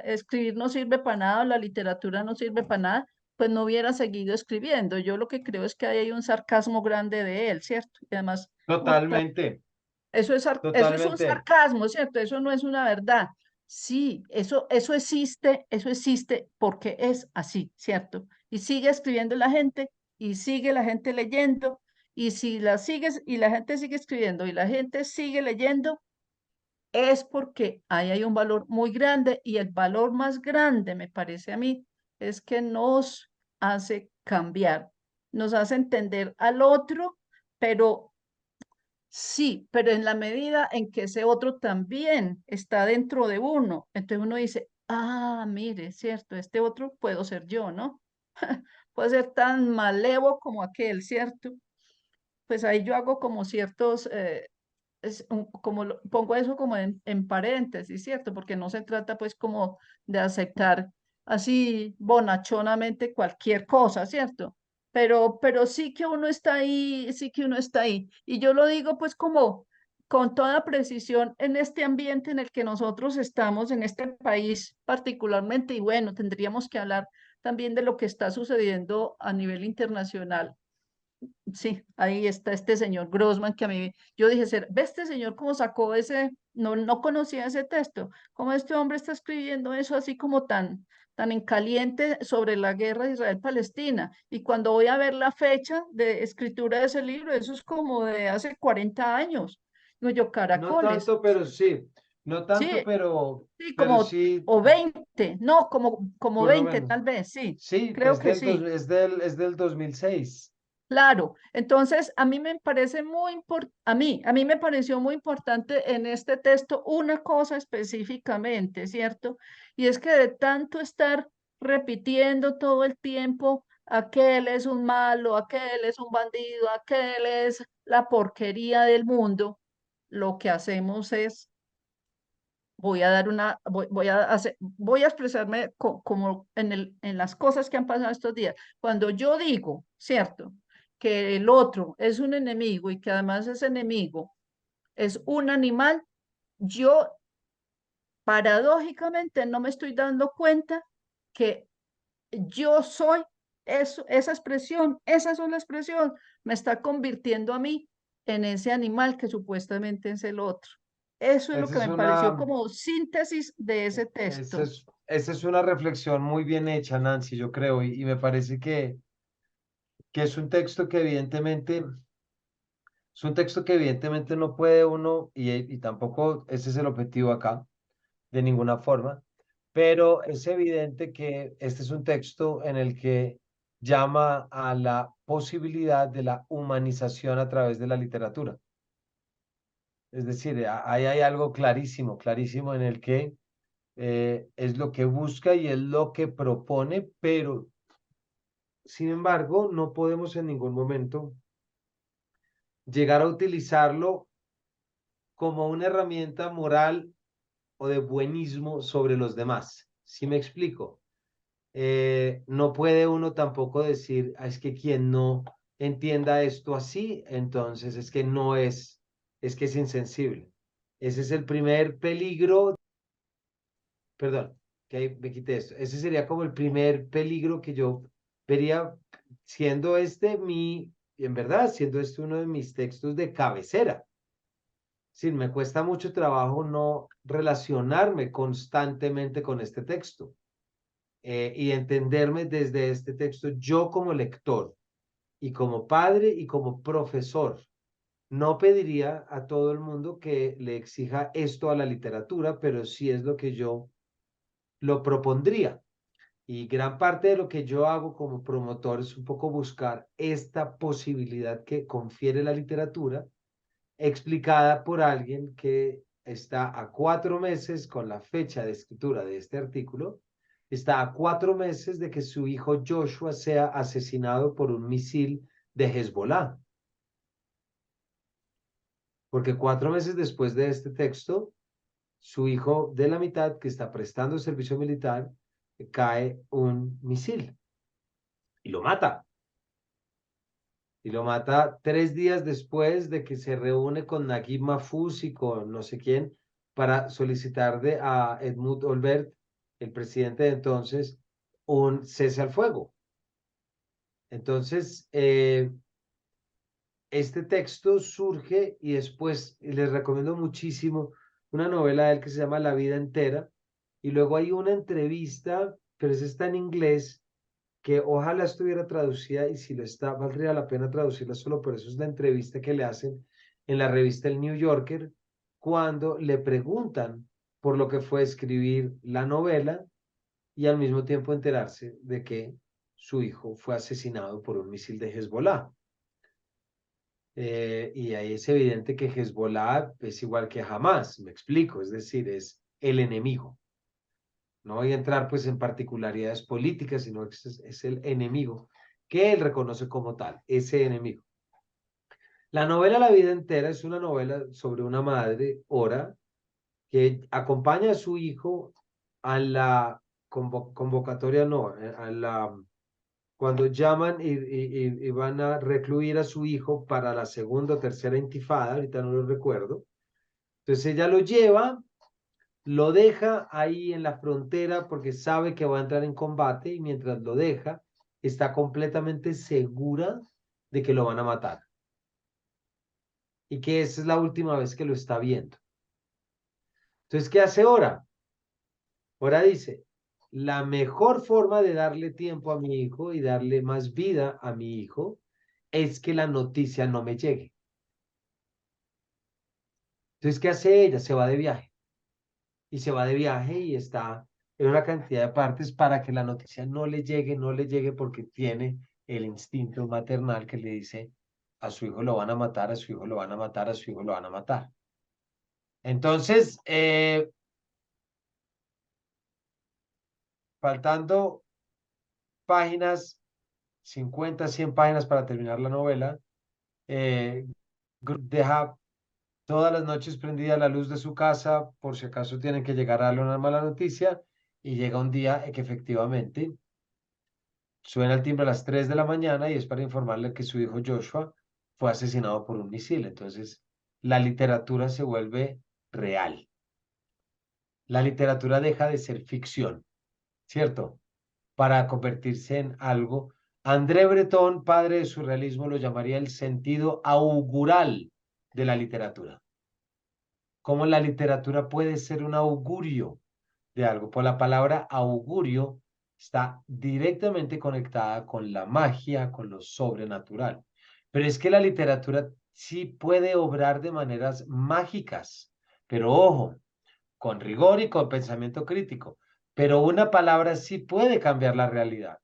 escribir no sirve para nada, o la literatura no sirve para nada, pues no hubiera seguido escribiendo. Yo lo que creo es que ahí hay un sarcasmo grande de él, ¿cierto? Y además, Totalmente, eso es un totalmente. sarcasmo, ¿cierto? Eso no es una verdad. Sí, eso existe porque es así, ¿cierto? Y sigue escribiendo la gente y sigue la gente leyendo y si la sigues y la gente sigue escribiendo y la gente sigue leyendo, es porque ahí hay un valor muy grande y el valor más grande, me parece a mí, es que nos hace cambiar, nos hace entender al otro, pero sí, pero en la medida en que ese otro también está dentro de uno, entonces uno dice, ah, mire, cierto, este otro puedo ser yo, ¿no? Puede ser tan malevo como aquel, ¿cierto? Pues ahí yo hago como ciertos, pongo eso como en paréntesis, ¿cierto? Porque no se trata pues como de aceptar así bonachonamente cualquier cosa, ¿cierto? Pero sí que uno está ahí, sí que uno está ahí. Y yo lo digo pues como con toda precisión en este ambiente en el que nosotros estamos, en este país particularmente, y bueno, tendríamos que hablar también de lo que está sucediendo a nivel internacional. Sí, ahí está este señor Grossman que a mí, yo dije, ¿ve este señor cómo sacó ese? No, no conocía ese texto, cómo este hombre está escribiendo eso así como tan en caliente sobre la guerra de Israel-Palestina. Y cuando voy a ver la fecha de escritura de ese libro, eso es como de hace 40 años. Digo yo, No caracoles, tanto, pero sí. No tanto, sí, sí, pero como, sí, o 20 no, como por lo 20 menos. tal vez, sí, Sí, creo que sí. es del 2006. Claro, entonces a mí me parece muy importante, a mí me pareció muy importante en este texto una cosa específicamente, ¿cierto? Y es que de tanto estar repitiendo todo el tiempo, aquel es un malo, aquel es un bandido, aquel es la porquería del mundo, lo que hacemos es voy a expresarme como en las cosas que han pasado estos días. Cuando yo digo, ¿cierto? Que el otro es un enemigo y que además ese enemigo es un animal, yo paradójicamente no me estoy dando cuenta que yo soy eso, esa expresión, esa sola expresión me está convirtiendo a mí en ese animal que supuestamente es el otro. Eso es lo Esa que es me pareció una, como síntesis de ese texto. esa es una reflexión muy bien hecha, Nancy, yo creo, y me parece que es un texto que evidentemente, es un texto que evidentemente no puede uno, y tampoco ese es el objetivo acá, de ninguna forma, pero es evidente que este es un texto en el que llama a la posibilidad de la humanización a través de la literatura. Es decir, ahí hay algo clarísimo, clarísimo en el que es lo que busca y es lo que propone, pero sin embargo no podemos en ningún momento llegar a utilizarlo como una herramienta moral o de buenismo sobre los demás. ¿Sí me explico? No puede uno tampoco decir, "Ah, es que quien no entienda esto así, entonces es que no es es que es insensible. Ese es el primer peligro, perdón, que ahí me quité esto. Ese sería como el primer peligro que yo vería siendo en verdad, siendo este uno de mis textos de cabecera. Sí, me cuesta mucho trabajo no relacionarme constantemente con este texto y entenderme desde este texto yo como lector y como padre y como profesor. No pediría a todo el mundo que le exija esto a la literatura, pero sí es lo que yo lo propondría. Y gran parte de lo que yo hago como promotor es un poco buscar esta posibilidad que confiere la literatura, explicada por alguien que está a 4 meses con la fecha de escritura de este artículo, está a 4 meses de que su hijo Joshua sea asesinado por un misil de Hezbollah. Porque 4 meses después de este texto, su hijo de la mitad, que está prestando servicio militar, cae un misil y lo mata. Y lo mata 3 días después de que se reúne con Naguib Mahfouz y con no sé quién para solicitarle a Edmund Olbert, el presidente de entonces, un cese al fuego. Entonces, este texto surge y después les recomiendo muchísimo una novela de él que se llama La vida entera. Y luego hay una entrevista, pero esa está en inglés, que ojalá estuviera traducida y si lo está, valdría la pena traducirla solo por eso. Es la entrevista que le hacen en la revista El New Yorker cuando le preguntan por lo que fue escribir la novela y al mismo tiempo enterarse de que su hijo fue asesinado por un misil de Hezbollah. Y ahí es evidente que Hezbollah es igual que Hamas, me explico, es decir, es el enemigo. No voy a entrar pues en particularidades políticas, sino que es el enemigo que él reconoce como tal, ese enemigo. La novela La vida entera es una novela sobre una madre, Ora, que acompaña a su hijo a la convocatoria, no, a la cuando llaman y van a recluir a su hijo para la segunda o tercera intifada, ahorita no lo recuerdo. Entonces ella lo lleva, lo deja ahí en la frontera porque sabe que va a entrar en combate y mientras lo deja, está completamente segura de que lo van a matar y que esa es la última vez que lo está viendo. Entonces, ¿qué hace ahora? Ahora dice, la mejor forma de darle tiempo a mi hijo y darle más vida a mi hijo es que la noticia no me llegue. Entonces, ¿qué hace ella? Se va de viaje. Y se va de viaje y está en una cantidad de partes para que la noticia no le llegue, no le llegue porque tiene el instinto maternal que le dice a su hijo lo van a matar, a su hijo lo van a matar, a su hijo lo van a matar. Entonces, faltando páginas, 50, 100 páginas para terminar la novela, deja todas las noches prendida la luz de su casa por si acaso tienen que llegar a darle una mala noticia y llega un día que efectivamente suena el timbre a las 3 de la mañana y es para informarle que su hijo Joshua fue asesinado por un misil. Entonces, la literatura se vuelve real. La literatura deja de ser ficción, ¿cierto? Para convertirse en algo. André Breton, padre del surrealismo, lo llamaría el sentido augural de la literatura. Cómo la literatura puede ser un augurio de algo. Por la palabra augurio está directamente conectada con la magia, con lo sobrenatural. Pero es que la literatura sí puede obrar de maneras mágicas, pero ojo, con rigor y con pensamiento crítico. Pero una palabra sí puede cambiar la realidad.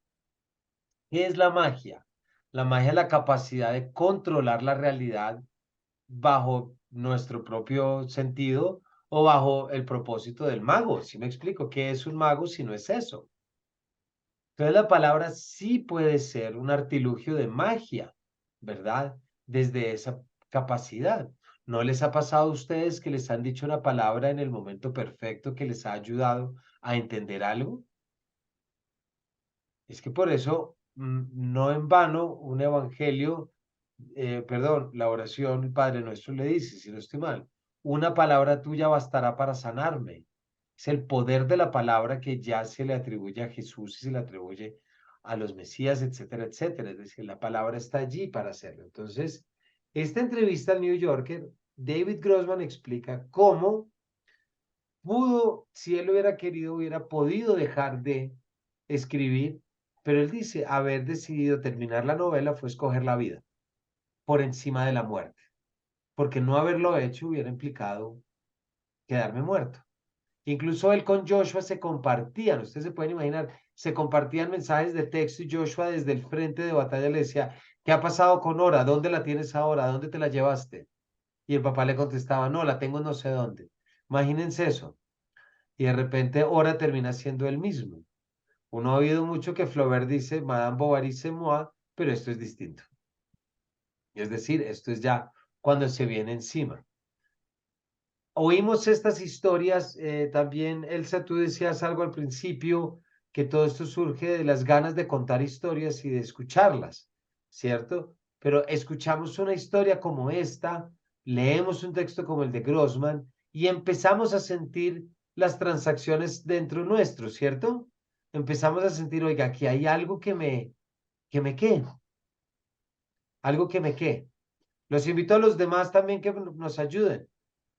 ¿Qué es la magia? La magia es la capacidad de controlar la realidad bajo nuestro propio sentido o bajo el propósito del mago. ¿Sí me explico? ¿Qué es un mago si no es eso? Entonces la palabra sí puede ser un artilugio de magia, ¿verdad? Desde esa capacidad. ¿No les ha pasado a ustedes que les han dicho una palabra en el momento perfecto que les ha ayudado a entender algo? Es que por eso, no en vano, un evangelio perdón, la oración, el Padre Nuestro le dice, si no estoy mal, una palabra tuya bastará para sanarme. Es el poder de la palabra que ya se le atribuye a Jesús y se le atribuye a los Mesías, etcétera, etcétera. Es decir, la palabra está allí para hacerlo. Entonces, esta entrevista al New Yorker, David Grossman explica cómo pudo, si él hubiera querido, hubiera podido dejar de escribir, pero él dice, haber decidido terminar la novela fue escoger la vida por encima de la muerte, porque no haberlo hecho hubiera implicado quedarme muerto. Incluso él con Joshua se compartían, ustedes se pueden imaginar, se compartían mensajes de texto y Joshua desde el frente de batalla le decía, ¿qué ha pasado con Ora? ¿Dónde la tienes ahora? ¿Dónde te la llevaste? Y el papá le contestaba, no, la tengo no sé dónde. Imagínense eso. Y de repente Ora termina siendo el mismo. Uno ha oído mucho que Flaubert dice, Madame Bovary c'est moi, pero esto es distinto. Es decir, esto es ya cuando se viene encima. Oímos estas historias, también, Elsa, tú decías algo al principio, que todo esto surge de las ganas de contar historias y de escucharlas, ¿cierto? Pero escuchamos una historia como esta, leemos un texto como el de Grossman y empezamos a sentir las transacciones dentro nuestro, ¿cierto? Empezamos a sentir, oiga, aquí hay algo ¿qué? Algo que me qué. Los invito a los demás también que nos ayuden.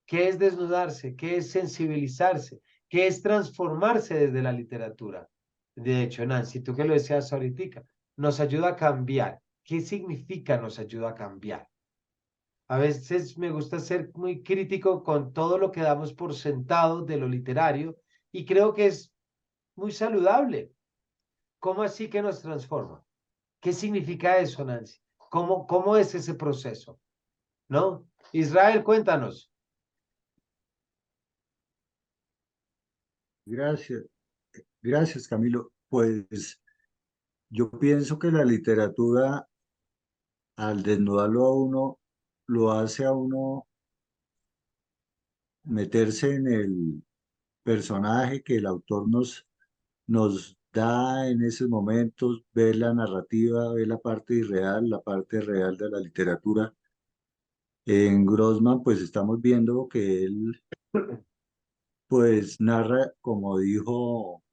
¿Qué es desnudarse? ¿Qué es sensibilizarse? ¿Qué es transformarse desde la literatura? De hecho, Nancy, tú que lo decías ahorita, nos ayuda a cambiar. ¿Qué significa nos ayuda a cambiar? A veces me gusta ser muy crítico con todo lo que damos por sentado de lo literario y creo que es muy saludable. ¿Cómo así que nos transforma? ¿Qué significa eso, Nancy? ¿Cómo es ese proceso? ¿No? Israel, cuéntanos. Gracias, gracias Camilo. Pues yo pienso que la literatura, al desnudarlo a uno, lo hace a uno meterse en el personaje que el autor nos da en esos momentos, ver la narrativa, ver la parte real de la literatura. En Grossman, pues estamos viendo que él, pues narra, como dijo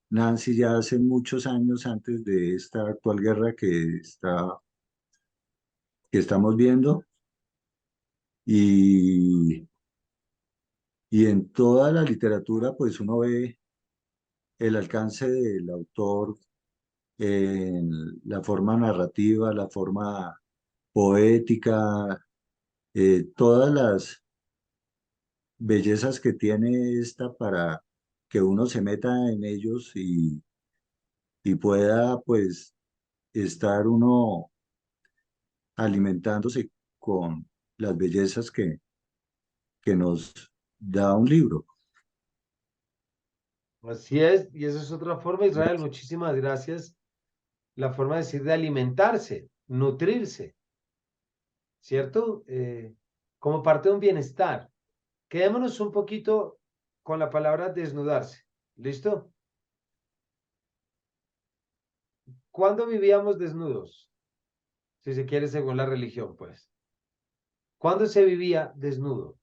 Nancy, ya hace muchos años antes de esta actual guerra que estamos viendo, y, y en toda la literatura, pues uno ve el alcance del autor en la forma narrativa, la forma poética, todas las bellezas que tiene esta para que uno se meta en ellos y pueda pues estar uno alimentándose con las bellezas que nos da un libro. Así es, y esa es otra forma, Israel, Gracias. muchísimas gracias. La forma de decir de alimentarse, nutrirse, ¿cierto? Como parte de un bienestar. Quedémonos un poquito con la palabra desnudarse. ¿Listo? ¿Cuándo vivíamos desnudos? Si se quiere, según la religión, pues. ¿Cuándo se vivía desnudo?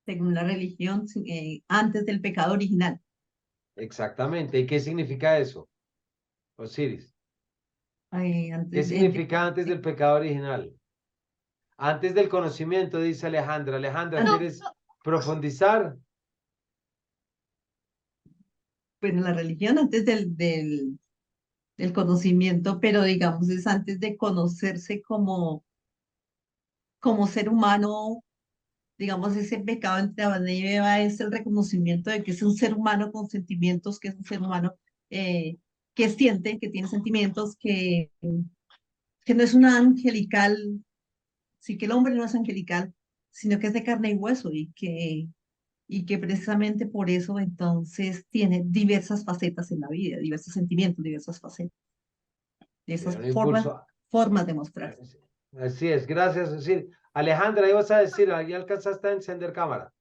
Según la religión, antes del pecado original. Exactamente. ¿Y qué significa eso, Osiris? ¿Qué Antes significa antes del pecado original? Antes del conocimiento, dice Alejandra. Alejandra, no, ¿quieres profundizar? pues en la religión, antes del conocimiento, pero digamos es antes de conocerse como ser humano. Digamos, ese pecado entre Adán y Eva es el reconocimiento de que es un ser humano con sentimientos, que es un ser humano eh, que siente, que tiene sentimientos, que no es un angelical, sí que el hombre no es angelical, sino que es de carne y hueso y que precisamente por eso entonces tiene diversas facetas en la vida, diversos sentimientos, diversas facetas, Tiene diversas un formas, impulso. formas de mostrar. Así es, gracias. Es decir, Alejandra, ibas a decir, ¿ya alcanzaste a encender cámara?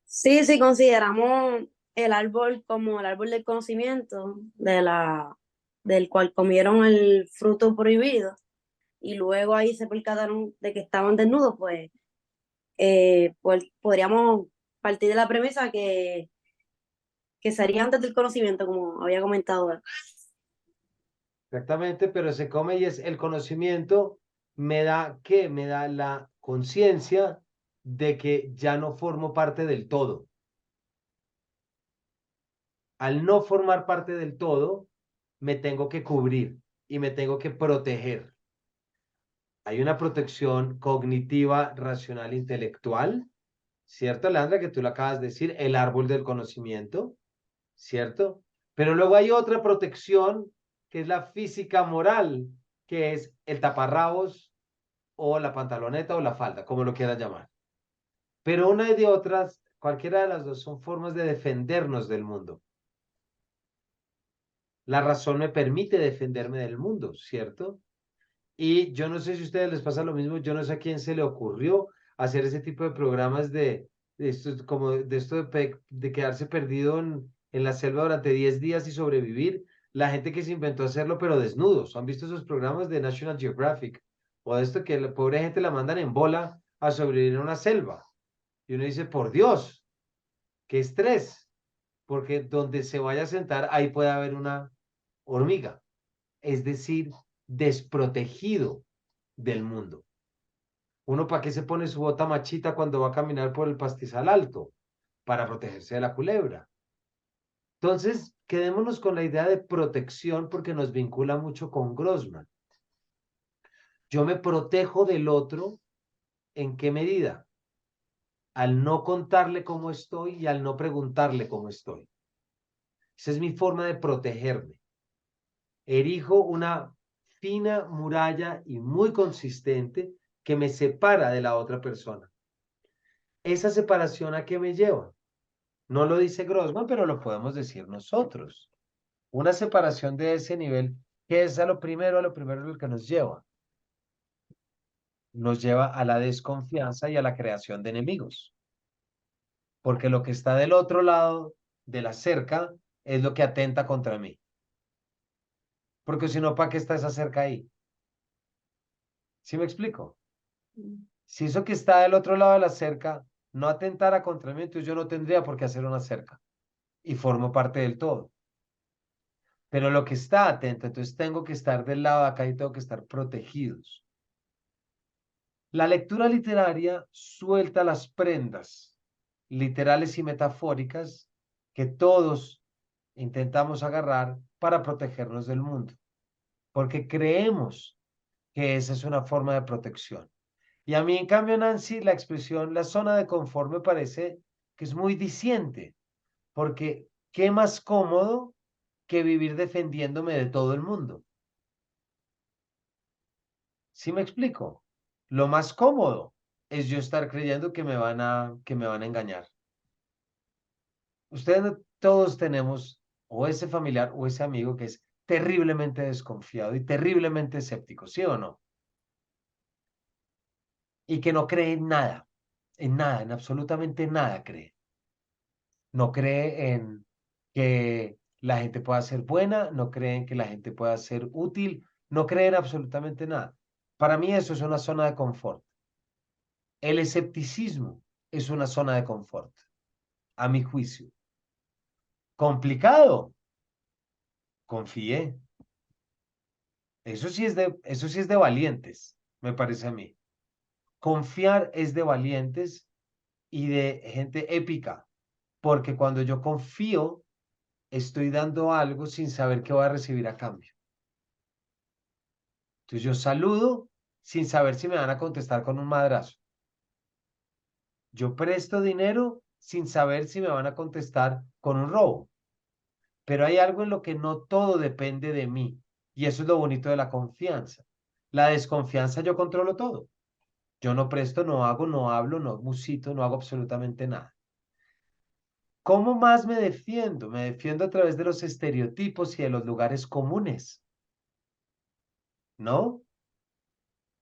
Sí, si consideramos el árbol como el árbol del conocimiento del cual comieron el fruto prohibido y luego ahí se percataron de que estaban desnudos, pues podríamos partir de la premisa que sería antes del conocimiento, como había comentado él. Exactamente, pero se come y es el conocimiento me da ¿qué? Me da la conciencia de que ya no formo parte del todo. Al no formar parte del todo, me tengo que cubrir y me tengo que proteger. Hay una protección cognitiva, racional, intelectual, ¿cierto, Leandra? Que tú lo acabas de decir, el árbol del conocimiento, ¿cierto? Pero luego hay otra protección que es la física moral, que es el taparrabos o la pantaloneta o la falda, como lo quieras llamar. Pero una y de otras, cualquiera de las dos son formas de defendernos del mundo. La razón me permite defenderme del mundo, ¿cierto? Y yo no sé si a ustedes les pasa lo mismo, yo no sé a quién se le ocurrió hacer ese tipo de programas de esto, como de esto de quedarse perdido en la selva durante 10 días y sobrevivir. La gente que se inventó hacerlo, pero desnudos. ¿Han visto esos programas de National Geographic? O de esto que la pobre gente la mandan en bola a sobrevivir en una selva. Y uno dice, por Dios, qué estrés, porque donde se vaya a sentar, ahí puede haber una hormiga, es decir, desprotegido del mundo. ¿Uno para qué se pone su bota machita cuando va a caminar por el pastizal alto? Para protegerse de la culebra. Entonces, quedémonos con la idea de protección porque nos vincula mucho con Grossman. Yo me protejo del otro, ¿en qué medida? Al no contarle cómo estoy y al no preguntarle cómo estoy. Esa es mi forma de protegerme. Erijo una fina muralla y muy consistente que me separa de la otra persona. ¿Esa separación a qué me lleva? No lo dice Grossman, pero lo podemos decir nosotros. Una separación de ese nivel, ¿qué es a lo primero lo que nos lleva? Nos lleva a la desconfianza y a la creación de enemigos. Porque lo que está del otro lado de la cerca es lo que atenta contra mí. Porque si no, ¿para qué está esa cerca ahí? ¿Sí me explico? Si eso que está del otro lado de la cerca no atentara contra mí, entonces yo no tendría por qué hacer una cerca. Y formo parte del todo. Pero lo que está atento, entonces tengo que estar del lado de acá y tengo que estar protegidos. La lectura literaria suelta las prendas literales y metafóricas que todos intentamos agarrar para protegernos del mundo, porque creemos que esa es una forma de protección. Y a mí, en cambio, Nancy, la expresión la zona de confort me parece que es muy diciente, porque qué más cómodo que vivir defendiéndome de todo el mundo. ¿Sí me explico? Lo más cómodo es yo estar creyendo que me van a engañar. Todos tenemos o ese familiar o ese amigo que es terriblemente desconfiado y terriblemente escéptico, ¿sí o no? Y que no cree en nada, en absolutamente nada cree. No cree en que la gente pueda ser buena, no cree en que la gente pueda ser útil, no cree en absolutamente nada. Para mí eso es una zona de confort. El escepticismo es una zona de confort, a mi juicio. Complicado, confié. Eso sí es de valientes, me parece a mí. Confiar es de valientes y de gente épica, porque cuando yo confío, estoy dando algo sin saber qué voy a recibir a cambio. Entonces yo saludo sin saber si me van a contestar con un madrazo. Yo presto dinero sin saber si me van a contestar con un robo. Pero hay algo en lo que no todo depende de mí. Y eso es lo bonito de la confianza. La desconfianza yo controlo todo. Yo no presto, no hago, no hablo, no musito, no hago absolutamente nada. ¿Cómo más me defiendo? Me defiendo a través de los estereotipos y de los lugares comunes. ¿No?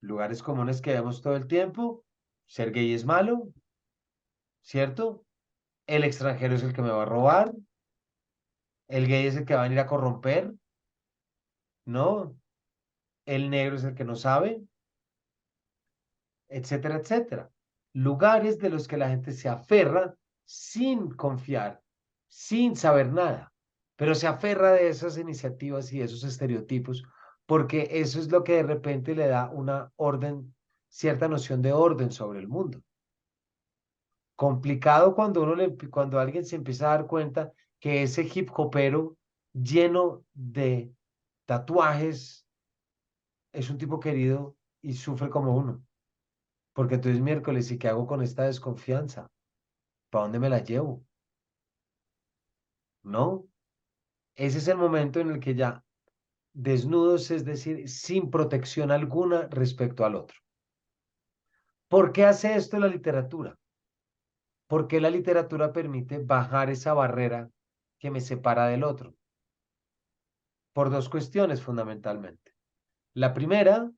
Lugares comunes que vemos todo el tiempo. Ser gay es malo, ¿cierto? El extranjero es el que me va a robar. El gay es el que va a venir a corromper. No, el negro es el que no sabe, etcétera, etcétera. Lugares de los que la gente se aferra sin confiar, sin saber nada, pero se aferra de esas iniciativas y esos estereotipos, porque eso es lo que de repente le da una orden, cierta noción de orden sobre el mundo. Complicado cuando cuando alguien se empieza a dar cuenta que ese hip hopero lleno de tatuajes es un tipo querido y sufre como uno. Porque tú es miércoles y ¿qué hago con esta desconfianza? ¿Para dónde me la llevo? ¿No? Ese es el momento en el que ya desnudos, es decir, sin protección alguna respecto al otro. ¿Por qué hace esto la literatura? Porque la literatura permite bajar esa barrera que me separa del otro. Por dos cuestiones fundamentalmente. La primera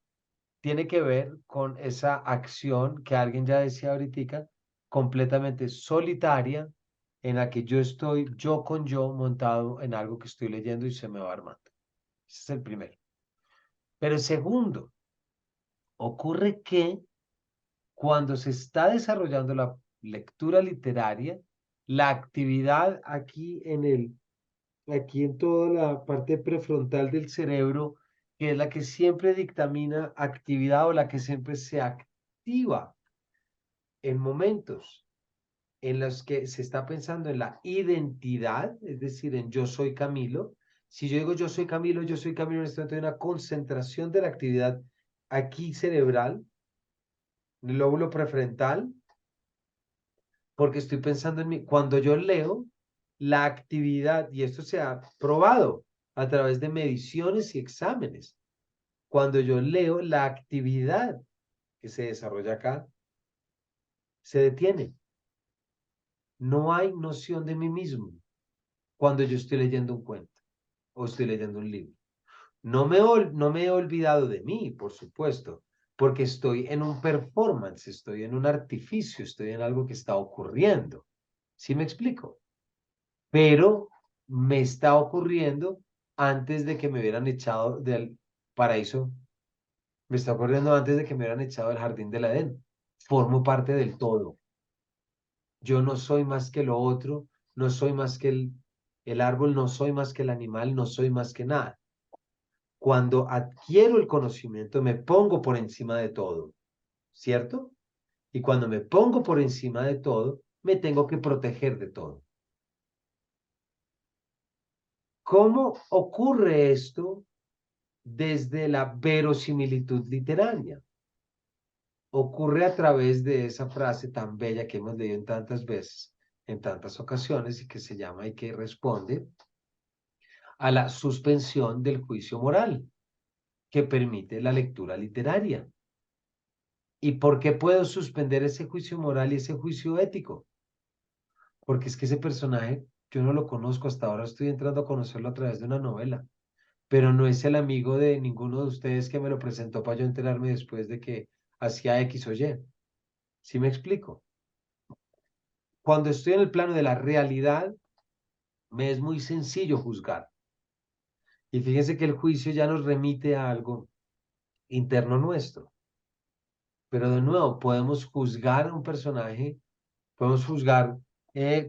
tiene que ver con esa acción que alguien ya decía ahorita, completamente solitaria, en la que yo estoy yo con yo montado en algo que estoy leyendo y se me va armando. Ese es el primero. Pero segundo, ocurre que cuando se está desarrollando la lectura literaria, la actividad aquí en toda la parte prefrontal del cerebro, que es la que siempre dictamina actividad o la que siempre se activa en momentos en los que se está pensando en la identidad, es decir, en yo soy Camilo. Si yo digo yo soy Camilo, en este momento hay una concentración de la actividad aquí cerebral, en el lóbulo prefrontal, porque estoy pensando en mí. Cuando yo leo, la actividad, y esto se ha probado a través de mediciones y exámenes, cuando yo leo, la actividad que se desarrolla acá se detiene. No hay noción de mí mismo cuando yo estoy leyendo un cuento o estoy leyendo un libro. No me he olvidado de mí, por supuesto, porque estoy en un performance, estoy en un artificio, estoy en algo que está ocurriendo. ¿Sí me explico? Pero me está ocurriendo antes de que me hubieran echado del paraíso, me está ocurriendo antes de que me hubieran echado del jardín del Edén. Formo parte del todo. Yo no soy más que lo otro, no soy más que el árbol, no soy más que el animal, no soy más que nada. Cuando adquiero el conocimiento, me pongo por encima de todo, ¿cierto? Y cuando me pongo por encima de todo, me tengo que proteger de todo. ¿Cómo ocurre esto desde la verosimilitud literaria? Ocurre a través de esa frase tan bella que hemos leído en tantas veces, en tantas ocasiones, y que se llama y que responde a la suspensión del juicio moral que permite la lectura literaria. ¿Y por qué puedo suspender ese juicio moral y ese juicio ético? Porque es que ese personaje yo no lo conozco, hasta ahora estoy entrando a conocerlo a través de una novela, pero no es el amigo de ninguno de ustedes que me lo presentó para yo enterarme después de que hacía X o Y. ¿Sí me explico? Cuando estoy en el plano de la realidad, me es muy sencillo juzgar. Y fíjense que el juicio ya nos remite a algo interno nuestro. Pero de nuevo, podemos juzgar a un personaje, podemos juzgar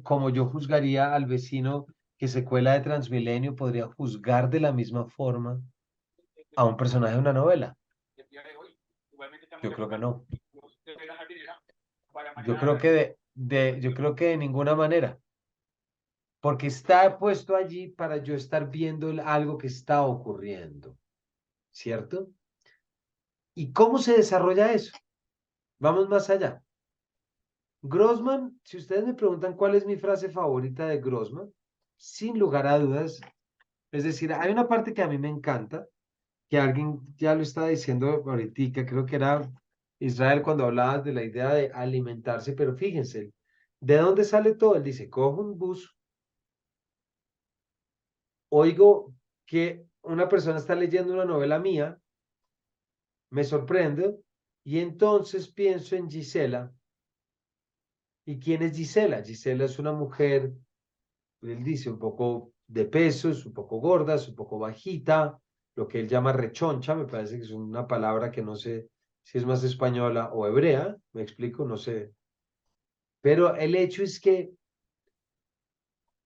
como yo juzgaría al vecino que se cuela de Transmilenio, podría juzgar de la misma forma a un personaje de una novela. Yo creo que no. Yo creo que yo creo que de ninguna manera, porque está puesto allí para yo estar viendo algo que está ocurriendo, ¿cierto? ¿Y cómo se desarrolla eso? Vamos más allá. Grossman, si ustedes me preguntan cuál es mi frase favorita de Grossman, sin lugar a dudas, es decir, hay una parte que a mí me encanta, que alguien ya lo está diciendo ahorita, creo que era Israel cuando hablaba de la idea de alimentarse, pero fíjense, ¿de dónde sale todo? Él dice, cojo un bus, oigo que una persona está leyendo una novela mía, me sorprende, y entonces pienso en Gisela. ¿Y quién es Gisela? Gisela es una mujer, él dice, un poco de peso, es un poco gorda, es un poco bajita, lo que él llama rechoncha, me parece que es una palabra que no sé si es más española o hebrea, me explico, no sé. Pero el hecho es que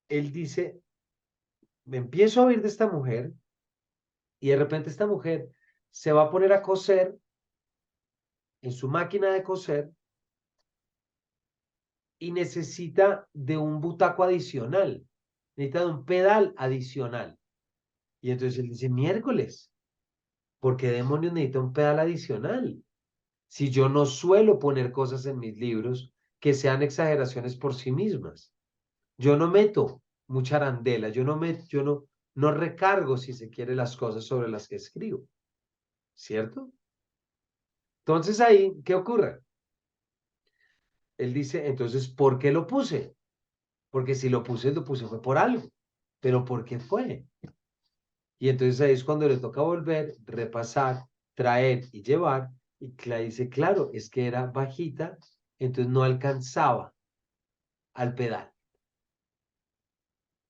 él dice, me empiezo a oír de esta mujer y de repente esta mujer se va a poner a coser en su máquina de coser y necesita de un butaco adicional, necesita de un pedal adicional. Y entonces él dice, miércoles, ¿por qué demonios necesita un pedal adicional? Si yo no suelo poner cosas en mis libros que sean exageraciones por sí mismas. Yo no meto mucha arandela, yo no recargo, si se quiere, las cosas sobre las que escribo. ¿Cierto? Entonces ahí, ¿qué ocurre? Él dice, entonces, ¿por qué lo puse? Porque si lo puse fue por algo. Pero ¿por qué fue? Y entonces ahí es cuando le toca volver, repasar, traer y llevar. Y dice, claro, es que era bajita, entonces no alcanzaba al pedal.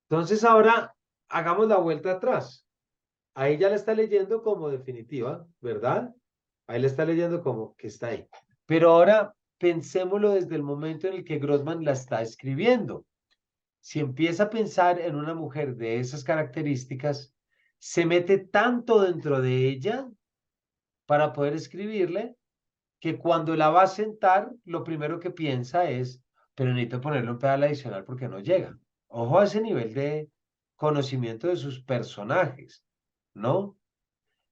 Entonces ahora hagamos la vuelta atrás. Ahí ya la está leyendo como definitiva, ¿verdad? Ahí la está leyendo como que está ahí. Pero ahora pensémoslo desde el momento en el que Grossman la está escribiendo. Si empieza a pensar en una mujer de esas características, se mete tanto dentro de ella para poder escribirle que cuando la va a sentar, lo primero que piensa es, pero necesito ponerle un pedal adicional porque no llega. Ojo a ese nivel de conocimiento de sus personajes, ¿no?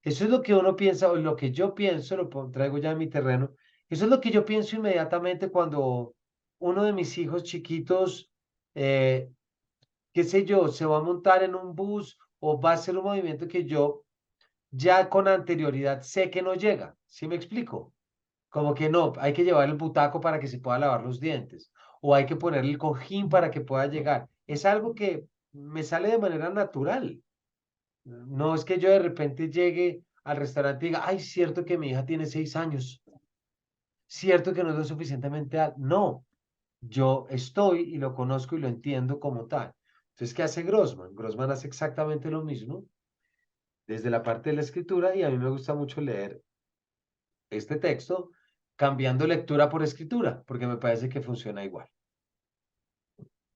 Eso es lo que uno piensa, o lo que yo pienso, traigo ya en mi terreno. Eso es lo que yo pienso inmediatamente cuando uno de mis hijos chiquitos, qué sé yo, se va a montar en un bus o va a hacer un movimiento que yo ya con anterioridad sé que no llega. ¿Sí me explico? Como que no, hay que llevar el butaco para que se pueda lavar los dientes o hay que ponerle el cojín para que pueda llegar. Es algo que me sale de manera natural. No es que yo de repente llegue al restaurante y diga, ay, cierto que mi hija tiene 6 años, cierto que no es lo suficientemente alto. No, yo estoy y lo conozco y lo entiendo como tal. Entonces, ¿qué hace Grossman? Grossman hace exactamente lo mismo desde la parte de la escritura y a mí me gusta mucho leer este texto cambiando lectura por escritura, porque me parece que funciona igual.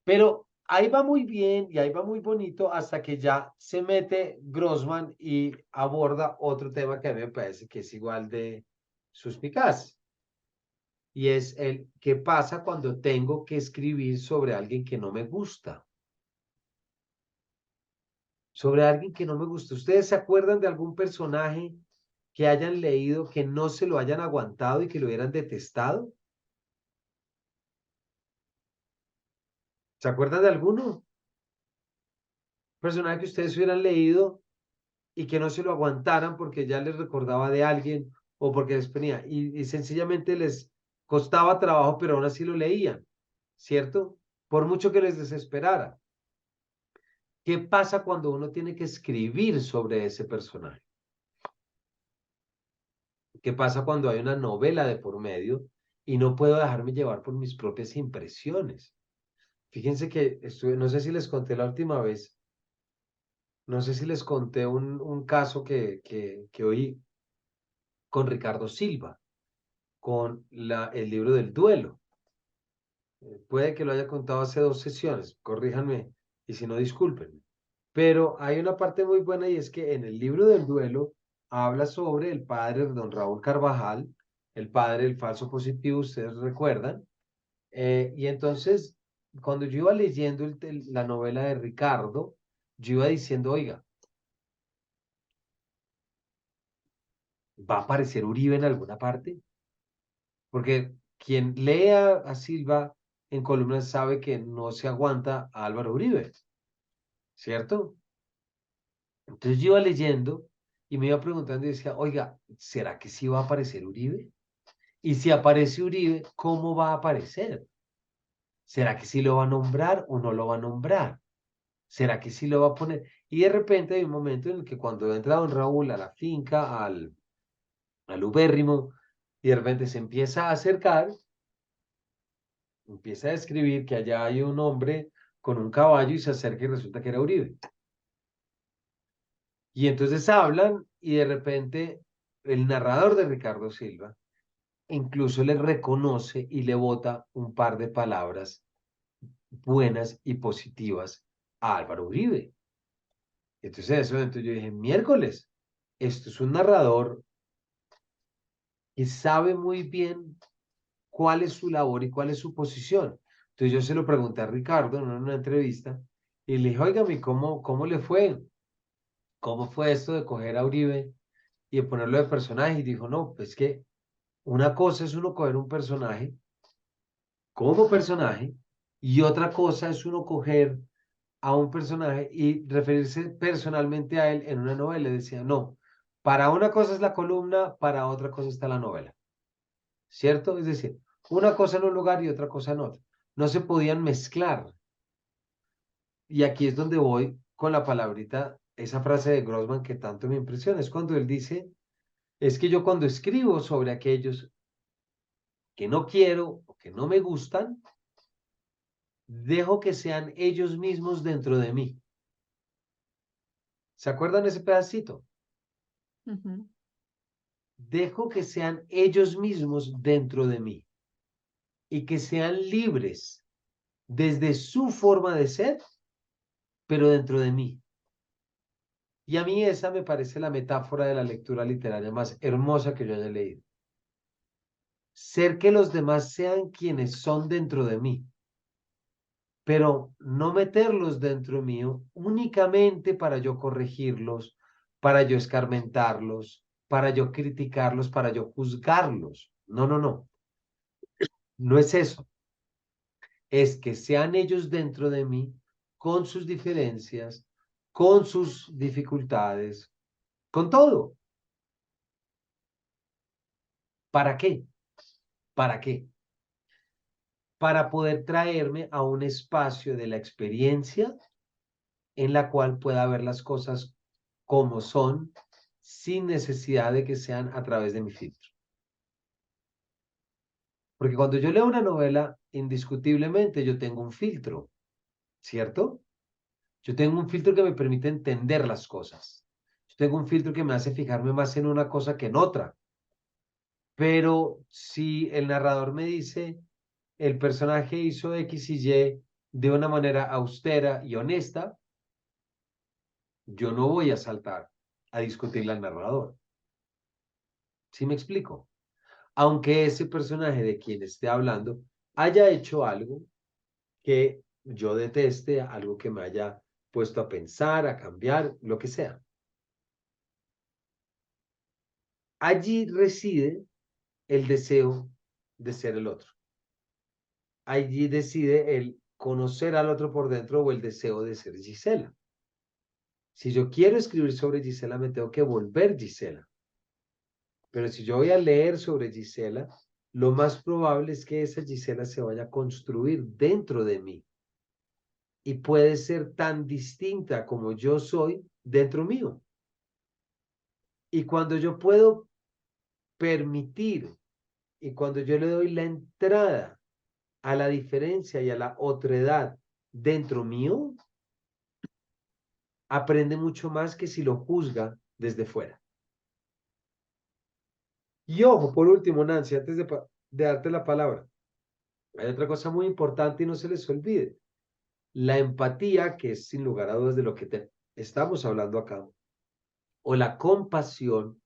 Pero ahí va muy bien y ahí va muy bonito hasta que ya se mete Grossman y aborda otro tema que a mí me parece que es igual de suspicaz. Y es el qué pasa cuando tengo que escribir sobre alguien que no me gusta. Sobre alguien que no me gusta. ¿Ustedes se acuerdan de algún personaje que hayan leído que no se lo hayan aguantado y que lo hubieran detestado? ¿Se acuerdan de alguno? Personaje que ustedes hubieran leído y que no se lo aguantaran porque ya les recordaba de alguien o porque les ponía y sencillamente les costaba trabajo, pero aún así lo leían, ¿cierto? Por mucho que les desesperara. ¿Qué pasa cuando uno tiene que escribir sobre ese personaje? ¿Qué pasa cuando hay una novela de por medio y no puedo dejarme llevar por mis propias impresiones? Fíjense que estuve, no sé si les conté la última vez, no sé si les conté un caso que oí con Ricardo Silva, con el libro del duelo. Puede que lo haya contado hace 2 sesiones, corríjanme, y si no, discúlpenme. Pero hay una parte muy buena y es que en el libro del duelo habla sobre el padre de don Raúl Carvajal, el padre del falso positivo, ustedes recuerdan. Y entonces, cuando yo iba leyendo la novela de Ricardo, yo iba diciendo, oiga, ¿va a aparecer Uribe en alguna parte? Porque quien lea a Silva en columnas sabe que no se aguanta a Álvaro Uribe, ¿cierto? Entonces yo iba leyendo y me iba preguntando y decía, oiga, ¿será que sí va a aparecer Uribe? Y si aparece Uribe, ¿cómo va a aparecer? ¿Será que sí lo va a nombrar o no lo va a nombrar? ¿Será que sí lo va a poner? Y de repente hay un momento en el que cuando entra don Raúl a la finca, al ubérrimo, y de repente se empieza a acercar, empieza a describir que allá hay un hombre con un caballo y se acerca y resulta que era Uribe. Y entonces hablan y de repente el narrador de Ricardo Silva incluso le reconoce y le bota un par de palabras buenas y positivas a Álvaro Uribe. Entonces en ese momento yo dije, miércoles, esto es un narrador que sabe muy bien cuál es su labor y cuál es su posición. Entonces yo se lo pregunté a Ricardo en una entrevista y le dije, oígame, ¿cómo le fue? ¿Cómo fue esto de coger a Uribe y de ponerlo de personaje? Y dijo, no, pues que una cosa es uno coger un personaje como personaje y otra cosa es uno coger a un personaje y referirse personalmente a él en una novela. Y decía, no, para una cosa es la columna, para otra cosa está la novela. ¿Cierto? Es decir, una cosa en un lugar y otra cosa en otro. No se podían mezclar. Y aquí es donde voy con la palabrita, esa frase de Grossman que tanto me impresiona. Es cuando él dice, es que yo cuando escribo sobre aquellos que no quiero o que no me gustan, dejo que sean ellos mismos dentro de mí. ¿Se acuerdan ese pedacito? Ujú. Dejo que sean ellos mismos dentro de mí y que sean libres desde su forma de ser, pero dentro de mí. Y a mí esa me parece la metáfora de la lectura literaria más hermosa que yo haya leído. Ser que los demás sean quienes son dentro de mí, pero no meterlos dentro mío únicamente para yo corregirlos, para yo escarmentarlos, para yo criticarlos, para yo juzgarlos. No, no, no. No es eso. Es que sean ellos dentro de mí con sus diferencias, con sus dificultades, con todo. ¿Para qué? ¿Para qué? Para poder traerme a un espacio de la experiencia en la cual pueda ver las cosas como son, sin necesidad de que sean a través de mi filtro. Porque cuando yo leo una novela, indiscutiblemente yo tengo un filtro, ¿cierto? Yo tengo un filtro que me permite entender las cosas. Yo tengo un filtro que me hace fijarme más en una cosa que en otra. Pero si el narrador me dice, el personaje hizo X y Y de una manera austera y honesta, yo no voy a saltar a discutirle al narrador. ¿Sí me explico? Aunque ese personaje de quien esté hablando haya hecho algo que yo deteste, algo que me haya puesto a pensar, a cambiar, lo que sea. Allí reside el deseo de ser el otro. Allí decide el conocer al otro por dentro o el deseo de ser Gisela. Si yo quiero escribir sobre Gisela, me tengo que volver Gisela. Pero si yo voy a leer sobre Gisela, lo más probable es que esa Gisela se vaya a construir dentro de mí. Y puede ser tan distinta como yo soy dentro mío. Y cuando yo puedo permitir y cuando yo le doy la entrada a la diferencia y a la otredad dentro mío, aprende mucho más que si lo juzga desde fuera. Y ojo, por último, Nancy, antes de darte la palabra, hay otra cosa muy importante y no se les olvide. La empatía, que es sin lugar a dudas de lo que estamos hablando acá, o la compasión,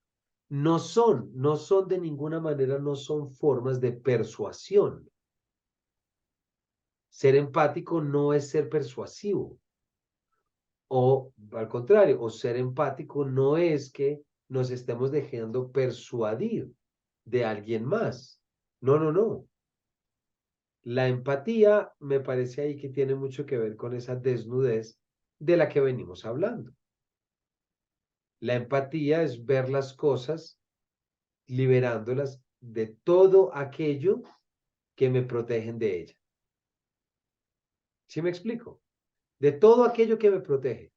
no son de ninguna manera, no son formas de persuasión. Ser empático no es ser persuasivo. O al contrario, o ser empático no es que nos estemos dejando persuadir de alguien más. No, no, no. La empatía me parece ahí que tiene mucho que ver con esa desnudez de la que venimos hablando. La empatía es ver las cosas liberándolas de todo aquello que me protegen de ella. ¿Sí me explico? De todo aquello que me protege.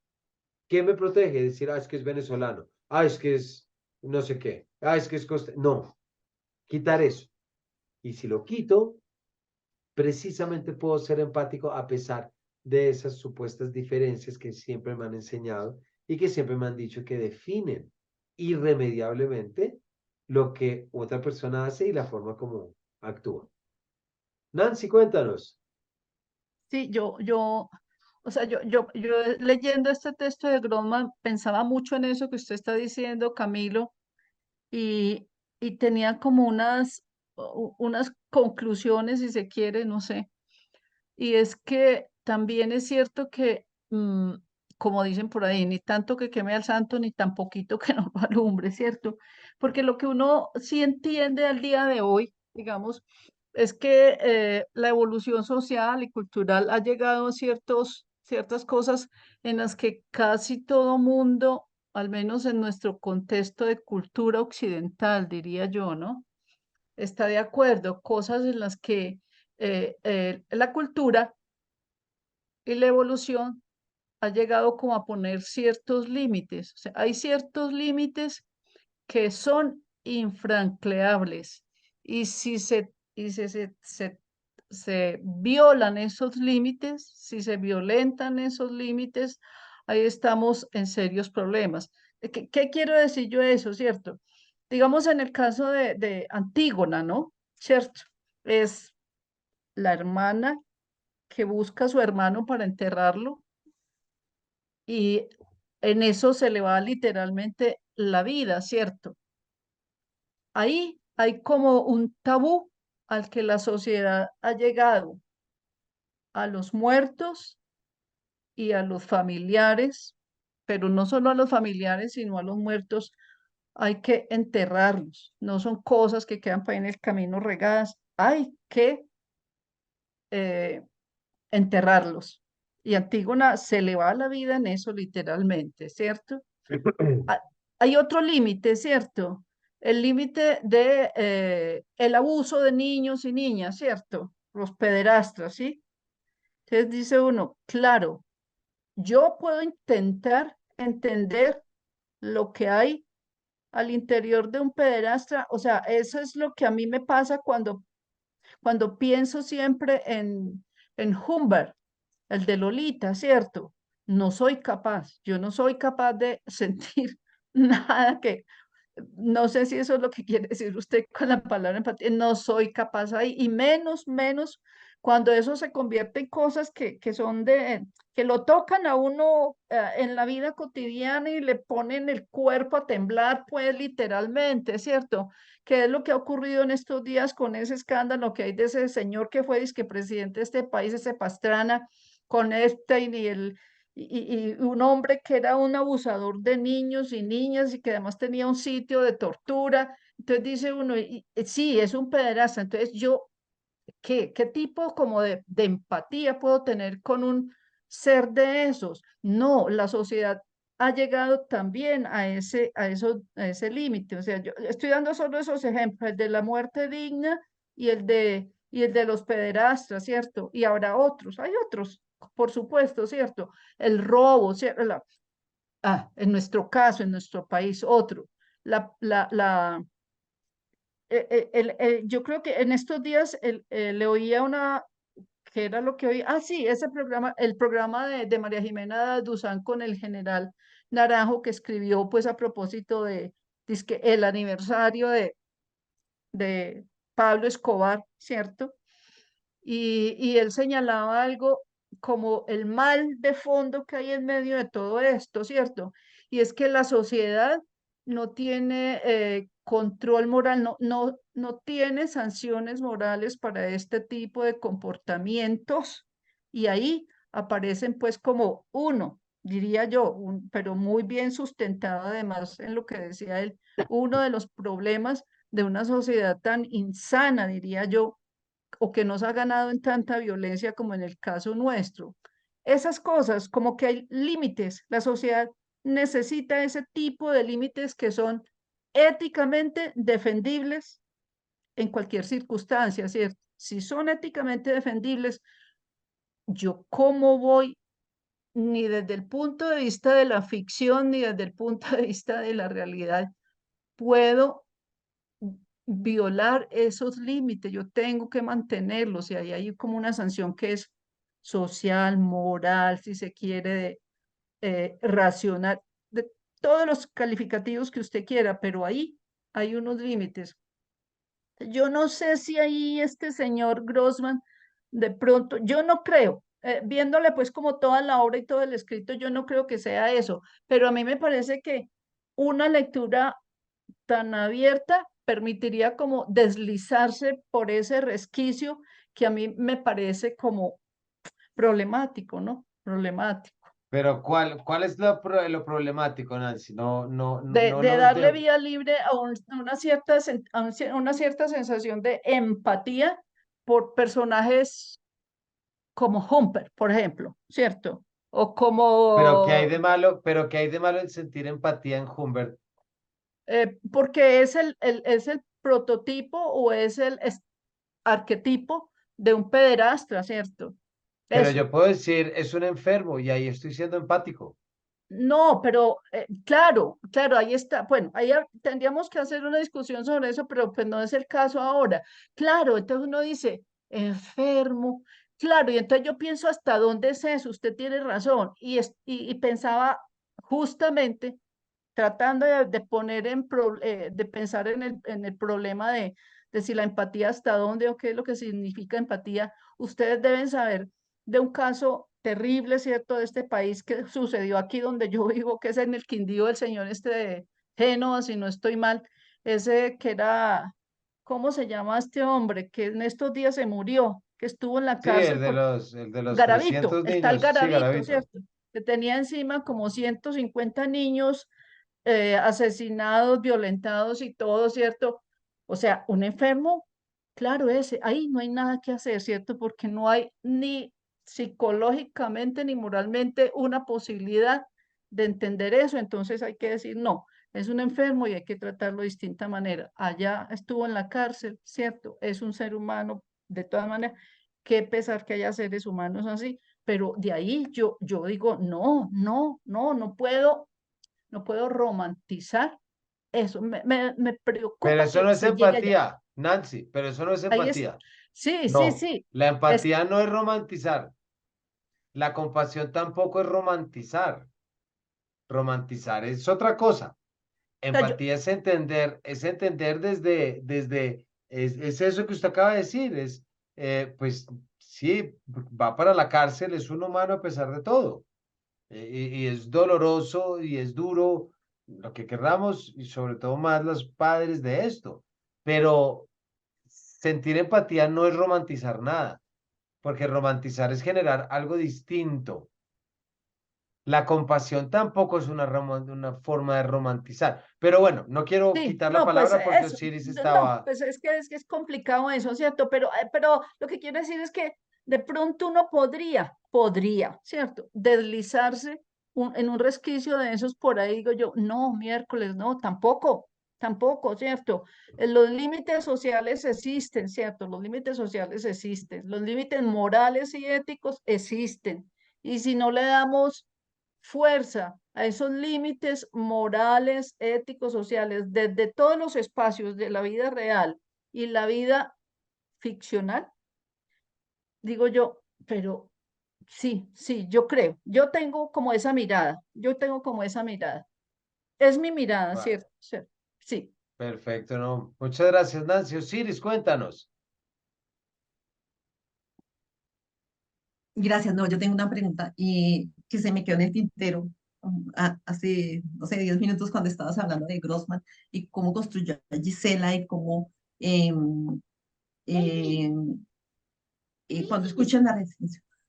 ¿Qué me protege? Decir, es que es venezolano, es que es no sé qué, es que es costa. No, quitar eso. Y si lo quito, precisamente puedo ser empático a pesar de esas supuestas diferencias que siempre me han enseñado y que siempre me han dicho que definen irremediablemente lo que otra persona hace y la forma como actúa. Nancy, cuéntanos. Sí, o sea, yo leyendo este texto de Grossman pensaba mucho en eso que usted está diciendo, Camilo, y, y tenía como unas conclusiones, si se quiere, no sé. Y es que también es cierto que, como dicen por ahí, ni tanto que queme al santo, ni tan poquito que no lo alumbre, ¿cierto? Porque lo que uno sí entiende al día de hoy, digamos, es que la evolución social y cultural ha llegado a ciertas cosas en las que casi todo mundo, al menos en nuestro contexto de cultura occidental, diría yo, ¿no? Está de acuerdo, cosas en las que la cultura y la evolución ha llegado como a poner ciertos límites. O sea, hay ciertos límites que son infranqueables y si se violan esos límites, si se violentan esos límites, ahí estamos en serios problemas. ¿Qué quiero decir yo eso, cierto? Digamos en el caso de Antígona, ¿no? ¿Cierto? Es la hermana que busca a su hermano para enterrarlo y en eso se le va literalmente la vida, ¿cierto? Ahí hay como un tabú al que la sociedad ha llegado, a los muertos y a los familiares, pero no solo a los familiares, sino a los muertos hay que enterrarlos. No son cosas que quedan por ahí en el camino regadas, hay que eh, enterrarlos. Y Antígona se le va la vida en eso literalmente, ¿cierto? Ah, hay otro límite, ¿cierto? El límite de el abuso de niños y niñas, ¿cierto? Los pederastras, ¿sí? Entonces dice uno, claro, yo puedo intentar entender lo que hay al interior de un pederastra, o sea, eso es lo que a mí me pasa cuando pienso siempre en Humbert, el de Lolita, ¿cierto? No soy capaz, yo no soy capaz de sentir nada que, no sé si eso es lo que quiere decir usted con la palabra empatía, no soy capaz ahí, y menos cuando eso se convierte en cosas que son que lo tocan a uno en la vida cotidiana y le ponen el cuerpo a temblar, pues literalmente, ¿cierto? ¿Qué es lo que ha ocurrido en estos días con ese escándalo que hay de ese señor que fue dizque presidente de este país, ese Pastrana, con Epstein y un hombre que era un abusador de niños y niñas y que además tenía un sitio de tortura? Entonces dice uno, sí, es un pederasta. Entonces yo, ¿qué tipo como de empatía puedo tener con un ser de esos? No, la sociedad ha llegado también a ese límite. O sea, yo estoy dando solo esos ejemplos, el de la muerte digna y el de los pederastas, ¿cierto? Y habrá otros, hay otros, por supuesto, ¿cierto? El robo, ¿cierto? En nuestro caso, en nuestro país, otro. La, la, la, yo creo que en estos días le oía que era lo que oí, sí, ese programa, el programa de María Jimena Duzán con el general Naranjo que escribió pues a propósito dizque, el aniversario de Pablo Escobar, ¿cierto? Y él señalaba algo como el mal de fondo que hay en medio de todo esto, ¿cierto? Y es que la sociedad no tiene control moral, no tiene sanciones morales para este tipo de comportamientos y ahí aparecen pues como uno, diría yo, pero muy bien sustentado además en lo que decía él, uno de los problemas de una sociedad tan insana, diría yo, o que nos ha ganado en tanta violencia como en el caso nuestro. Esas cosas, como que hay límites, la sociedad necesita ese tipo de límites que son éticamente defendibles en cualquier circunstancia, ¿cierto? Si son éticamente defendibles, yo cómo voy, ni desde el punto de vista de la ficción, ni desde el punto de vista de la realidad, puedo violar esos límites, yo tengo que mantenerlos y ahí hay como una sanción que es social, moral, si se quiere, racional. todos los calificativos que usted quiera, pero ahí hay unos límites. Yo no sé si ahí este señor Grossman, de pronto, yo no creo, viéndole pues como toda la obra y todo el escrito, yo no creo que sea eso, pero a mí me parece que una lectura tan abierta permitiría como deslizarse por ese resquicio que a mí me parece como problemático, ¿no? Problemático. Pero ¿cuál es lo problemático, Nancy? No, no, no, no De lo darle de, vía libre a, una cierta, una cierta sensación de empatía por personajes como Humper, por ejemplo, ¿cierto? O pero ¿qué hay como, de malo? Pero ¿qué hay de malo en sentir empatía en Humbert? porque es el prototipo o es el arquetipo de un pederastra, ¿cierto? Pero Eso. yo puedo decir, es un enfermo y ahí estoy siendo empático. No, pero claro, claro, ahí está. Bueno, ahí tendríamos que hacer una discusión sobre eso, pero pues no es el caso ahora. Claro, entonces uno dice, enfermo, claro, y entonces yo pienso hasta dónde es eso, usted tiene razón, y pensaba justamente tratando de poner de pensar en el problema de si la empatía hasta dónde o qué es lo que significa empatía. Ustedes deben saber de un caso terrible, ¿cierto?, de este país que sucedió aquí donde yo vivo, que es en el Quindío del señor este de Génova, si no estoy mal, ese que era, ¿cómo se llama este hombre? Que en estos días se murió, que estuvo en la Sí, cárcel por el de los Garavito, 300 el tal niños, sí, Garavito, Garavito. ¿cierto? Que tenía encima como 150 niños asesinados, violentados y todo, ¿cierto? O sea, un enfermo, claro, ese, ahí no hay nada que hacer, ¿cierto? Porque no hay ni psicológicamente ni moralmente una posibilidad de entender eso, entonces hay que decir, no, es un enfermo y hay que tratarlo de distinta manera. Allá estuvo en la cárcel, ¿cierto? Es un ser humano, de todas maneras, qué pesar que haya seres humanos así, pero de ahí yo digo, no, no, no, no puedo romantizar eso, me Pero preocupa eso que no es se llegue allá. empatía, Nancy, pero eso no es Ahí es, empatía. sí, sí, No, sí, la es, empatía no es romantizar. La compasión tampoco es romantizar. Romantizar es otra cosa. o sea, yo, Empatía es entender es eso que usted acaba de decir, pues sí, va para la cárcel, es un humano a pesar de todo, y es doloroso y es duro, lo que querramos, y sobre todo más los padres de esto, pero sentir empatía no es romantizar nada, porque romantizar es generar algo distinto. La compasión tampoco es una forma de romantizar. Pero bueno, no quiero sí, quitar la no, pues palabra porque eso, Osiris no, estaba. pues es que es complicado eso, ¿cierto? Pero lo que quiero decir es que de pronto uno podría, ¿cierto? Deslizarse en un resquicio de esos por ahí, digo yo, no, miércoles, no, tampoco, tampoco, ¿cierto? Los límites sociales existen, ¿cierto? Los límites sociales existen, los límites morales y éticos existen. Y si no le damos fuerza a esos límites morales, éticos, sociales, desde todos los espacios de la vida real y la vida ficcional, digo yo, pero sí, sí, yo creo, yo tengo como esa mirada, yo tengo como esa mirada. Es mi mirada, Vale, ¿cierto? ¿Cierto? Sí. perfecto, no. Muchas gracias, Nancy. Osiris, cuéntanos. Gracias, no, yo tengo una pregunta y que se me quedó en el tintero hace, no sé, 10 minutos cuando estabas hablando de Grossman y cómo construyó a Gisela y cómo em, cuando escuchan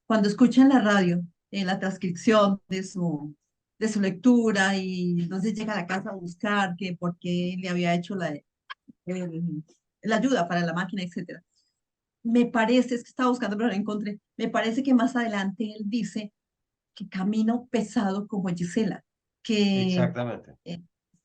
cuando escuchan la radio, la transcripción de su lectura y entonces llega a la casa a buscar que por qué le había hecho la ayuda para la máquina, etcétera. Me parece, es que estaba buscando pero no encontré, me parece que más adelante él dice que camino pesado como Gisela, que Exactamente.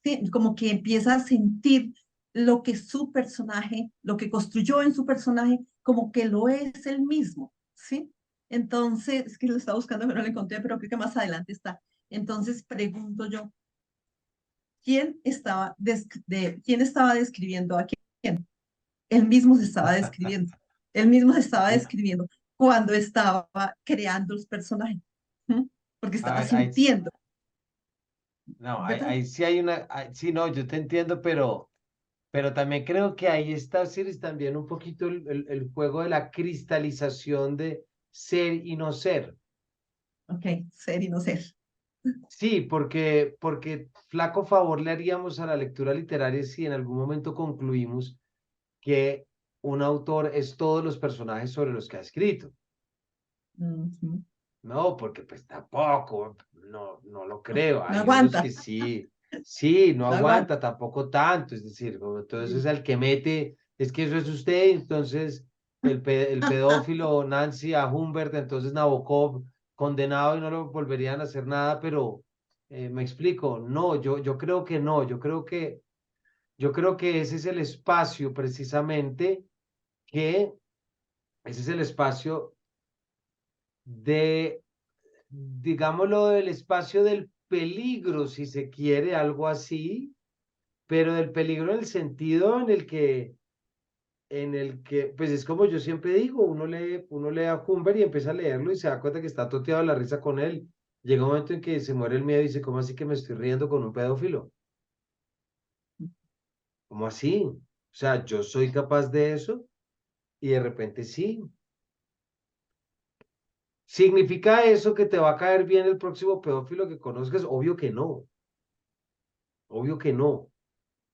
sí, como que empieza a sentir lo que su personaje, lo que construyó en su personaje, como que lo es él mismo, ¿sí? Entonces, es que lo estaba buscando, pero no lo encontré, pero creo que más adelante está. Entonces, pregunto yo, ¿quién estaba describiendo a quién? Él mismo se estaba describiendo. Él mismo se estaba describiendo cuando estaba creando los personajes, ¿sí? Porque estaba Ahí, sintiendo. No, ¿verdad? ahí sí hay una, sí, no, yo te entiendo, pero también creo que ahí está, Siris, también un poquito el juego de la cristalización de ser y no ser. Ok, ser y no ser. Sí, porque flaco favor le haríamos a la lectura literaria si en algún momento concluimos que un autor es todos los personajes sobre los que ha escrito. Ujú. No, porque pues tampoco, no lo No, creo. no Hay unos que aguanta, sí, sí, no no aguanta. aguanta tampoco tanto. Es decir, como entonces Sí. al que mete, es que eso es usted, entonces el pedófilo Nancy a Humbert, entonces Nabokov condenado y no lo volverían a hacer nada, pero me explico, no, yo creo que no, yo creo que ese es el espacio precisamente que, ese es el espacio de digámoslo, del espacio del peligro, si se quiere, algo así, pero del peligro en el sentido en el que, pues es como yo siempre digo, uno lee a Humbert y empieza a leerlo y se da cuenta que está toteado la risa con él. Llega un momento en que se muere el miedo y dice, ¿cómo así que me estoy riendo con un pedófilo? ¿Cómo así? O sea, yo soy capaz de eso y de repente sí. ¿Significa eso que te va a caer bien el próximo pedófilo que conozcas? Obvio que no.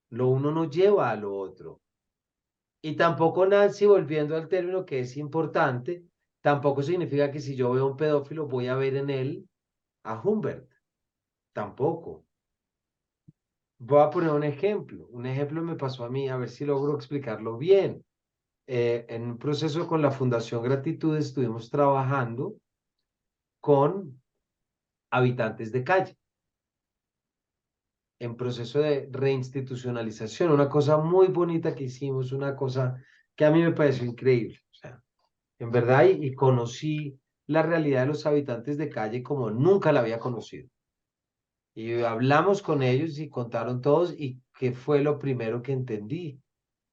Lo uno no lleva a lo otro. Y tampoco, Nancy, volviendo al término que es importante, tampoco significa que si yo veo un pedófilo voy a ver en él a Humbert. Tampoco. Voy a poner un ejemplo. Un ejemplo me pasó a mí, a ver si logro explicarlo bien. En un proceso con la Fundación Gratitud estuvimos trabajando con habitantes de calle en proceso de reinstitucionalización. Una cosa muy bonita que hicimos, una cosa que a mí me pareció increíble. O sea, en verdad, y conocí la realidad de los habitantes de calle como nunca la había conocido. Y hablamos con ellos y contaron todos y qué fue lo primero que entendí.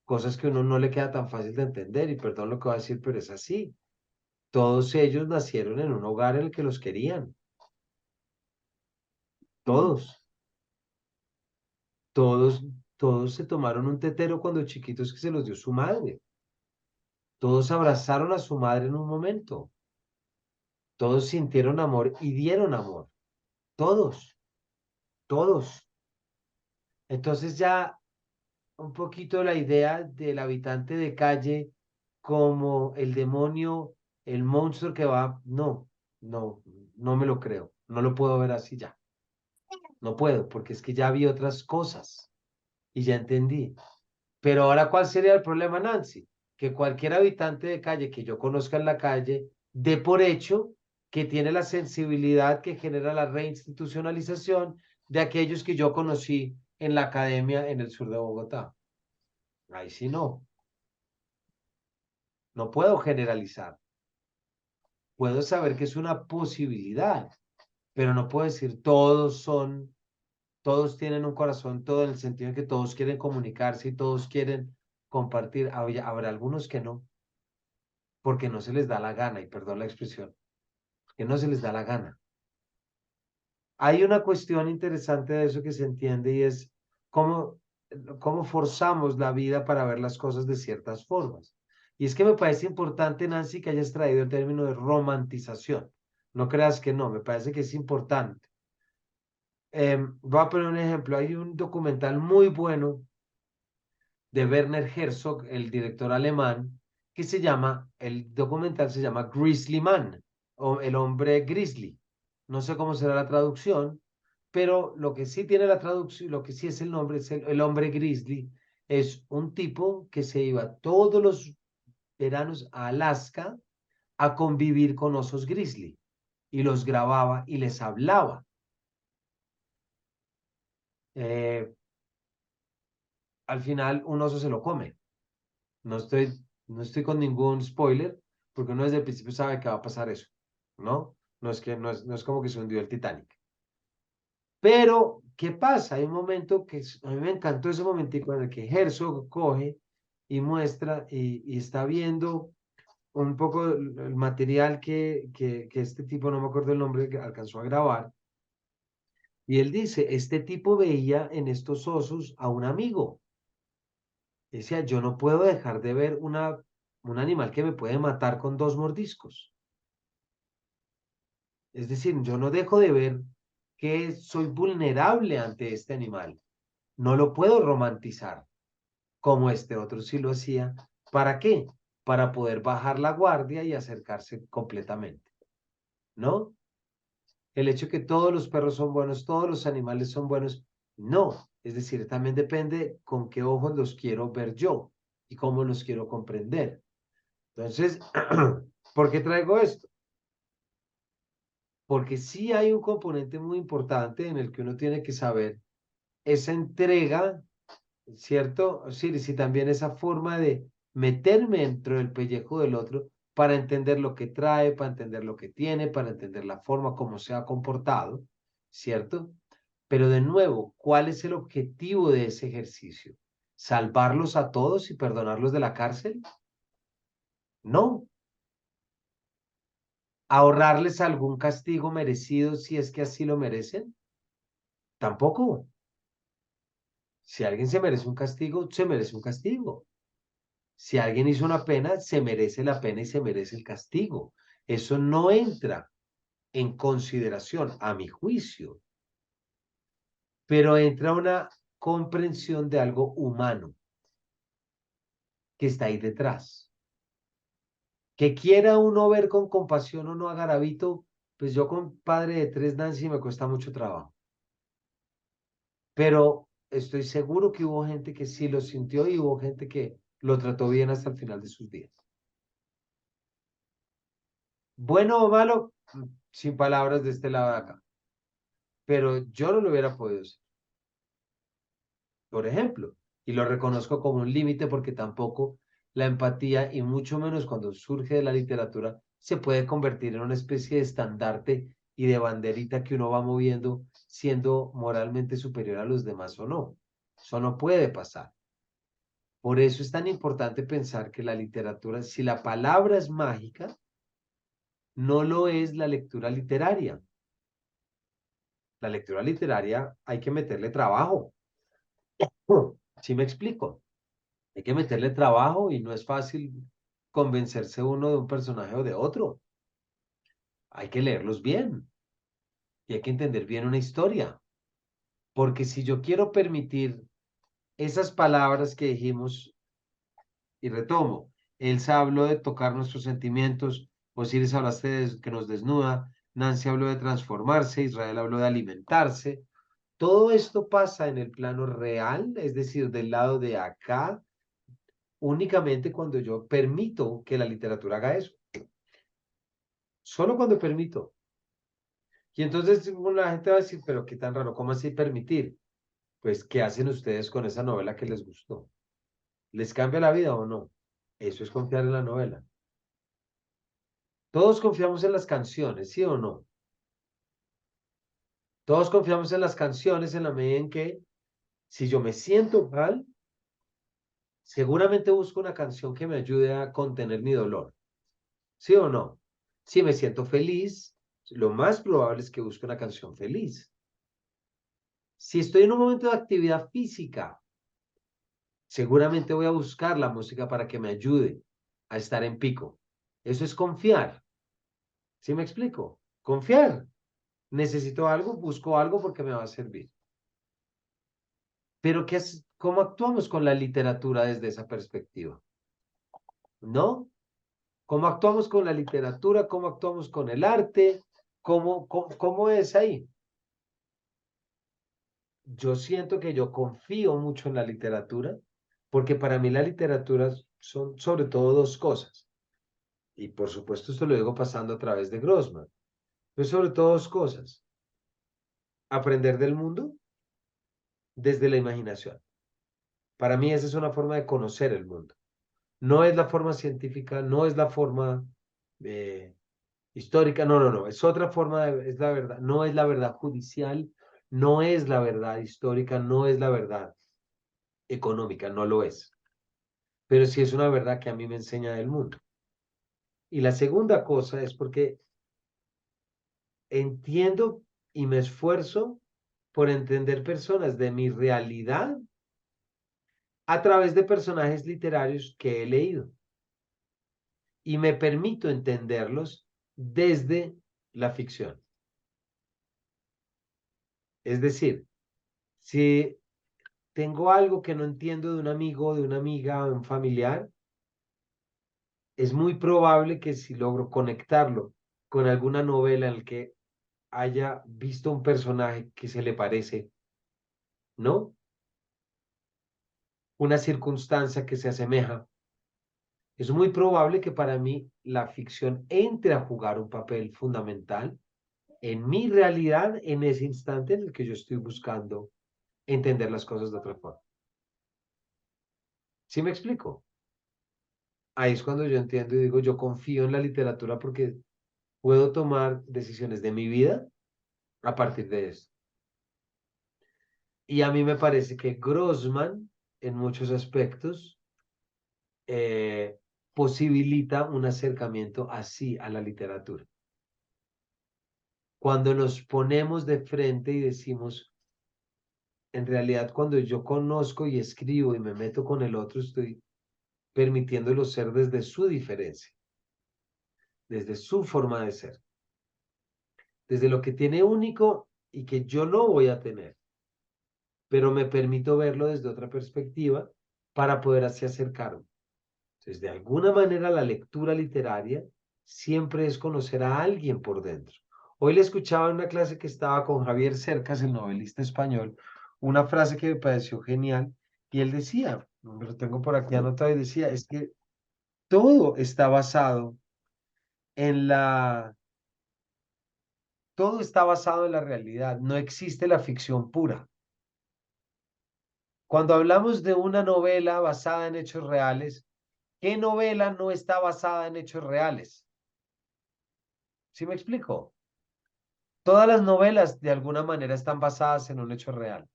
Cosas que a uno no le queda tan fácil de entender y perdón lo que voy a decir, pero es así. Todos ellos nacieron en un hogar en el que los querían. Todos, todos, todos se tomaron un tetero cuando chiquitos que se los dio su madre. Todos abrazaron a su madre en un momento. Todos sintieron amor y dieron amor. Todos, todos. Entonces ya un poquito la idea del habitante de calle como el demonio, el monstruo que va, no, no me lo creo, no lo puedo ver así ya, no puedo, porque es que ya vi otras cosas y ya entendí. Pero ahora, ¿cuál sería el problema, Nancy? Que cualquier habitante de calle que yo conozca en la calle dé por hecho que tiene la sensibilidad que genera la reinstitucionalización de aquellos que yo conocí en la academia en el sur de Bogotá. Ahí sí no puedo generalizar. Puedo saber que es una posibilidad, pero no puedo decir todos tienen un corazón, todo en el sentido de que todos quieren comunicarse y todos quieren compartir. Habrá algunos que no, porque no se les da la gana, y perdón la expresión, que no se les da la gana. Hay una cuestión interesante de eso que se entiende y es cómo, cómo forzamos la vida para ver las cosas de ciertas formas. Y es que me parece importante, Nancy, que hayas traído el término de romantización. No creas que no, me parece que es importante. Voy a poner un ejemplo. Hay un documental muy bueno de Werner Herzog, el director alemán, que el documental se llama Grizzly Man, o El hombre grizzly. No sé cómo será la traducción, pero lo que sí tiene la traducción, lo que sí es el nombre, es el hombre grizzly, es un tipo que se iba todos los veranos a Alaska a convivir con osos grizzly y los grababa y les hablaba. Eh, Al final un oso se lo come. No estoy, no estoy con ningún spoiler, porque uno desde el principio sabe que va a pasar eso, ¿no? No es como que se hundió el Titanic. Pero, ¿qué pasa? Hay un momento a mí me encantó ese momentico en el que Herzog coge y muestra y está viendo un poco el material que este tipo, no me acuerdo el nombre, que alcanzó a grabar, Y él dice, este tipo veía en estos osos a un amigo. Decía, yo no puedo dejar de ver un animal que me puede matar con 2 mordiscos. Es decir, yo no dejo de ver que soy vulnerable ante este animal. No lo puedo romantizar como este otro sí lo hacía. ¿Para qué? Para poder bajar la guardia y acercarse completamente, ¿no? El hecho que todos los perros son buenos, todos los animales son buenos, no. Es decir, también depende con qué ojos los quiero ver yo y cómo los quiero comprender. Entonces, ¿por qué traigo esto? Porque sí hay un componente muy importante en el que uno tiene que saber esa entrega, ¿cierto? Sí, sí, también esa forma de meterme dentro del pellejo del otro para entender lo que trae, para entender lo que tiene, para entender la forma como se ha comportado, ¿cierto? Pero de nuevo, ¿cuál es el objetivo de ese ejercicio? ¿Salvarlos a todos y perdonarlos de la cárcel? No. ¿Ahorrarles algún castigo merecido si es que así lo merecen? Tampoco. Si alguien se merece un castigo, se merece un castigo. Si alguien hizo una pena, se merece la pena y se merece el castigo. Eso no entra en consideración, a mi juicio, pero entra una comprensión de algo humano que está ahí detrás. Que quiera uno ver con compasión o no a Garavito, pues yo con padre de 3 Nancy me cuesta mucho trabajo. Pero estoy seguro que hubo gente que sí lo sintió y hubo gente que lo trató bien hasta el final de sus días. Bueno o malo, sin palabras de este lado de acá. Pero yo no lo hubiera podido hacer, por ejemplo, y lo reconozco como un límite porque tampoco la empatía, y mucho menos cuando surge de la literatura, se puede convertir en una especie de estandarte y de banderita que uno va moviendo siendo moralmente superior a los demás o no. Eso no puede pasar. Por eso es tan importante pensar que la literatura, si la palabra es mágica, no lo es la lectura literaria. La lectura literaria hay que meterle trabajo. ¿Sí me explico? Hay que meterle trabajo y no es fácil convencerse uno de un personaje o de otro. Hay que leerlos bien y hay que entender bien una historia. Porque si yo quiero permitir esas palabras que dijimos, y retomo, Elsa habló de tocar nuestros sentimientos, Osiris hablaste de que nos desnuda, Nancy habló de transformarse, Israel habló de alimentarse. Todo esto pasa en el plano real, es decir, del lado de acá, únicamente cuando yo permito que la literatura haga eso. Solo cuando permito. Y entonces la gente va a decir, pero qué tan raro, ¿cómo así permitir? Pues, ¿qué hacen ustedes con esa novela que les gustó? ¿Les cambia la vida o no? Eso es confiar en la novela. Todos confiamos en las canciones, ¿sí o no? Todos confiamos en las canciones en la medida en que si yo me siento mal, seguramente busco una canción que me ayude a contener mi dolor, ¿sí o no? Si me siento feliz, lo más probable es que busque una canción feliz. Si estoy en un momento de actividad física, seguramente voy a buscar la música para que me ayude a estar en pico. Eso es confiar. ¿Sí me explico? Confiar. Necesito algo, busco algo porque me va a servir. Pero ¿cómo actuamos con la literatura desde esa perspectiva? ¿No? ¿Cómo actuamos con la literatura? ¿Cómo actuamos con el arte? ¿Cómo es ahí? Yo siento que yo confío mucho en la literatura, porque para mí la literatura son sobre todo 2 cosas. Y por supuesto esto lo digo pasando a través de Grossman. Pero sobre todo 2 cosas. Aprender del mundo desde la imaginación. Para mí esa es una forma de conocer el mundo. No es la forma científica, no es la forma eh, histórica, no, no, no. Es otra forma, es la verdad. No es la verdad judicial, no es la verdad histórica, no es la verdad económica, no lo es. Pero sí es una verdad que a mí me enseña del mundo. Y la segunda cosa es porque entiendo y me esfuerzo por entender personas de mi realidad a través de personajes literarios que he leído. Y me permito entenderlos desde la ficción. Es decir, si tengo algo que no entiendo de un amigo, de una amiga, de un familiar, es muy probable que si logro conectarlo con alguna novela en la que haya visto un personaje que se le parece, ¿no? Una circunstancia que se asemeja, es muy probable que para mí la ficción entre a jugar un papel fundamental en mi realidad en ese instante en el que yo estoy buscando entender las cosas de otra forma. ¿Sí me explico? Ahí es cuando yo entiendo y digo, yo confío en la literatura porque puedo tomar decisiones de mi vida a partir de esto. Y a mí me parece que Grossman, en muchos aspectos, eh, posibilita un acercamiento así a la literatura. Cuando nos ponemos de frente y decimos, en realidad cuando yo conozco y escribo y me meto con el otro, estoy permitiéndolo ser desde su diferencia, desde su forma de ser, desde lo que tiene único y que yo no voy a tener, pero me permito verlo desde otra perspectiva para poder así acercarme. Entonces, de alguna manera, la lectura literaria siempre es conocer a alguien por dentro. Hoy le escuchaba en una clase que estaba con Javier Cercas, el novelista español, una frase que me pareció genial, y él decía, me lo tengo por aquí anotado, y decía, es que todo está basado en todo está basado en la realidad, no existe la ficción pura. Cuando hablamos de una novela basada en hechos reales, ¿qué novela no está basada en hechos reales? ¿Sí me explico? Todas las novelas de alguna manera están basadas en un hecho real.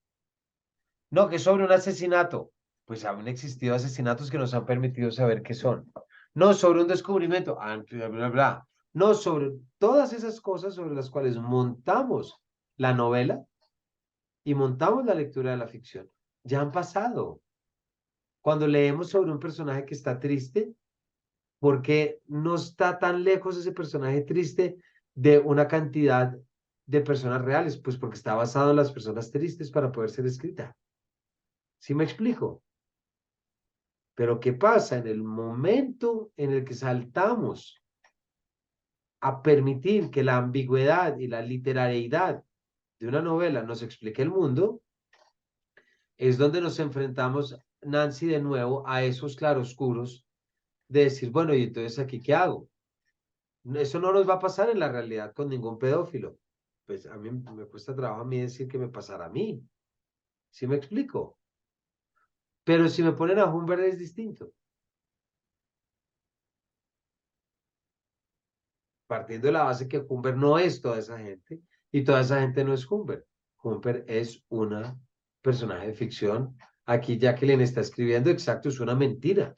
No, que sobre un asesinato. Pues han existido asesinatos que nos han permitido saber qué son. No sobre un descubrimiento. Bla, bla, bla. No sobre todas esas cosas sobre las cuales montamos la novela y montamos la lectura de la ficción. Ya han pasado. Cuando leemos sobre un personaje que está triste, porque no está tan lejos ese personaje triste de una cantidad de personas reales, pues porque está basado en las personas tristes para poder ser escrita. ¿Sí me explico? Pero ¿qué pasa? En el momento en el que saltamos a permitir que la ambigüedad y la literariedad de una novela nos explique el mundo, es donde nos enfrentamos, Nancy, de nuevo a esos claroscuros de decir, bueno, ¿y entonces aquí qué hago? Eso no nos va a pasar en la realidad con ningún pedófilo. Pues a mí me cuesta trabajo a mí decir que me pasará a mí. ¿Sí me explico? Pero si me ponen a Humbert es distinto. Partiendo de la base que Humbert no es toda esa gente y toda esa gente no es Humbert. Humbert es una personaje de ficción. Aquí Jacqueline está escribiendo, exacto, es una mentira.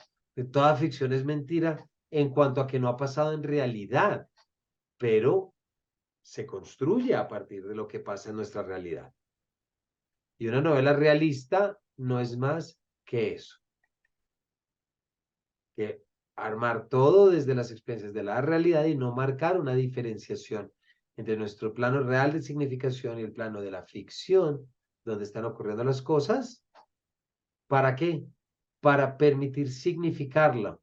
Toda ficción es mentira en cuanto a que no ha pasado en realidad, pero se construye a partir de lo que pasa en nuestra realidad. Y una novela realista no es más que eso, que armar todo desde las experiencias de la realidad y no marcar una diferenciación entre nuestro plano real de significación y el plano de la ficción, donde están ocurriendo las cosas. ¿Para qué? Para permitir significarla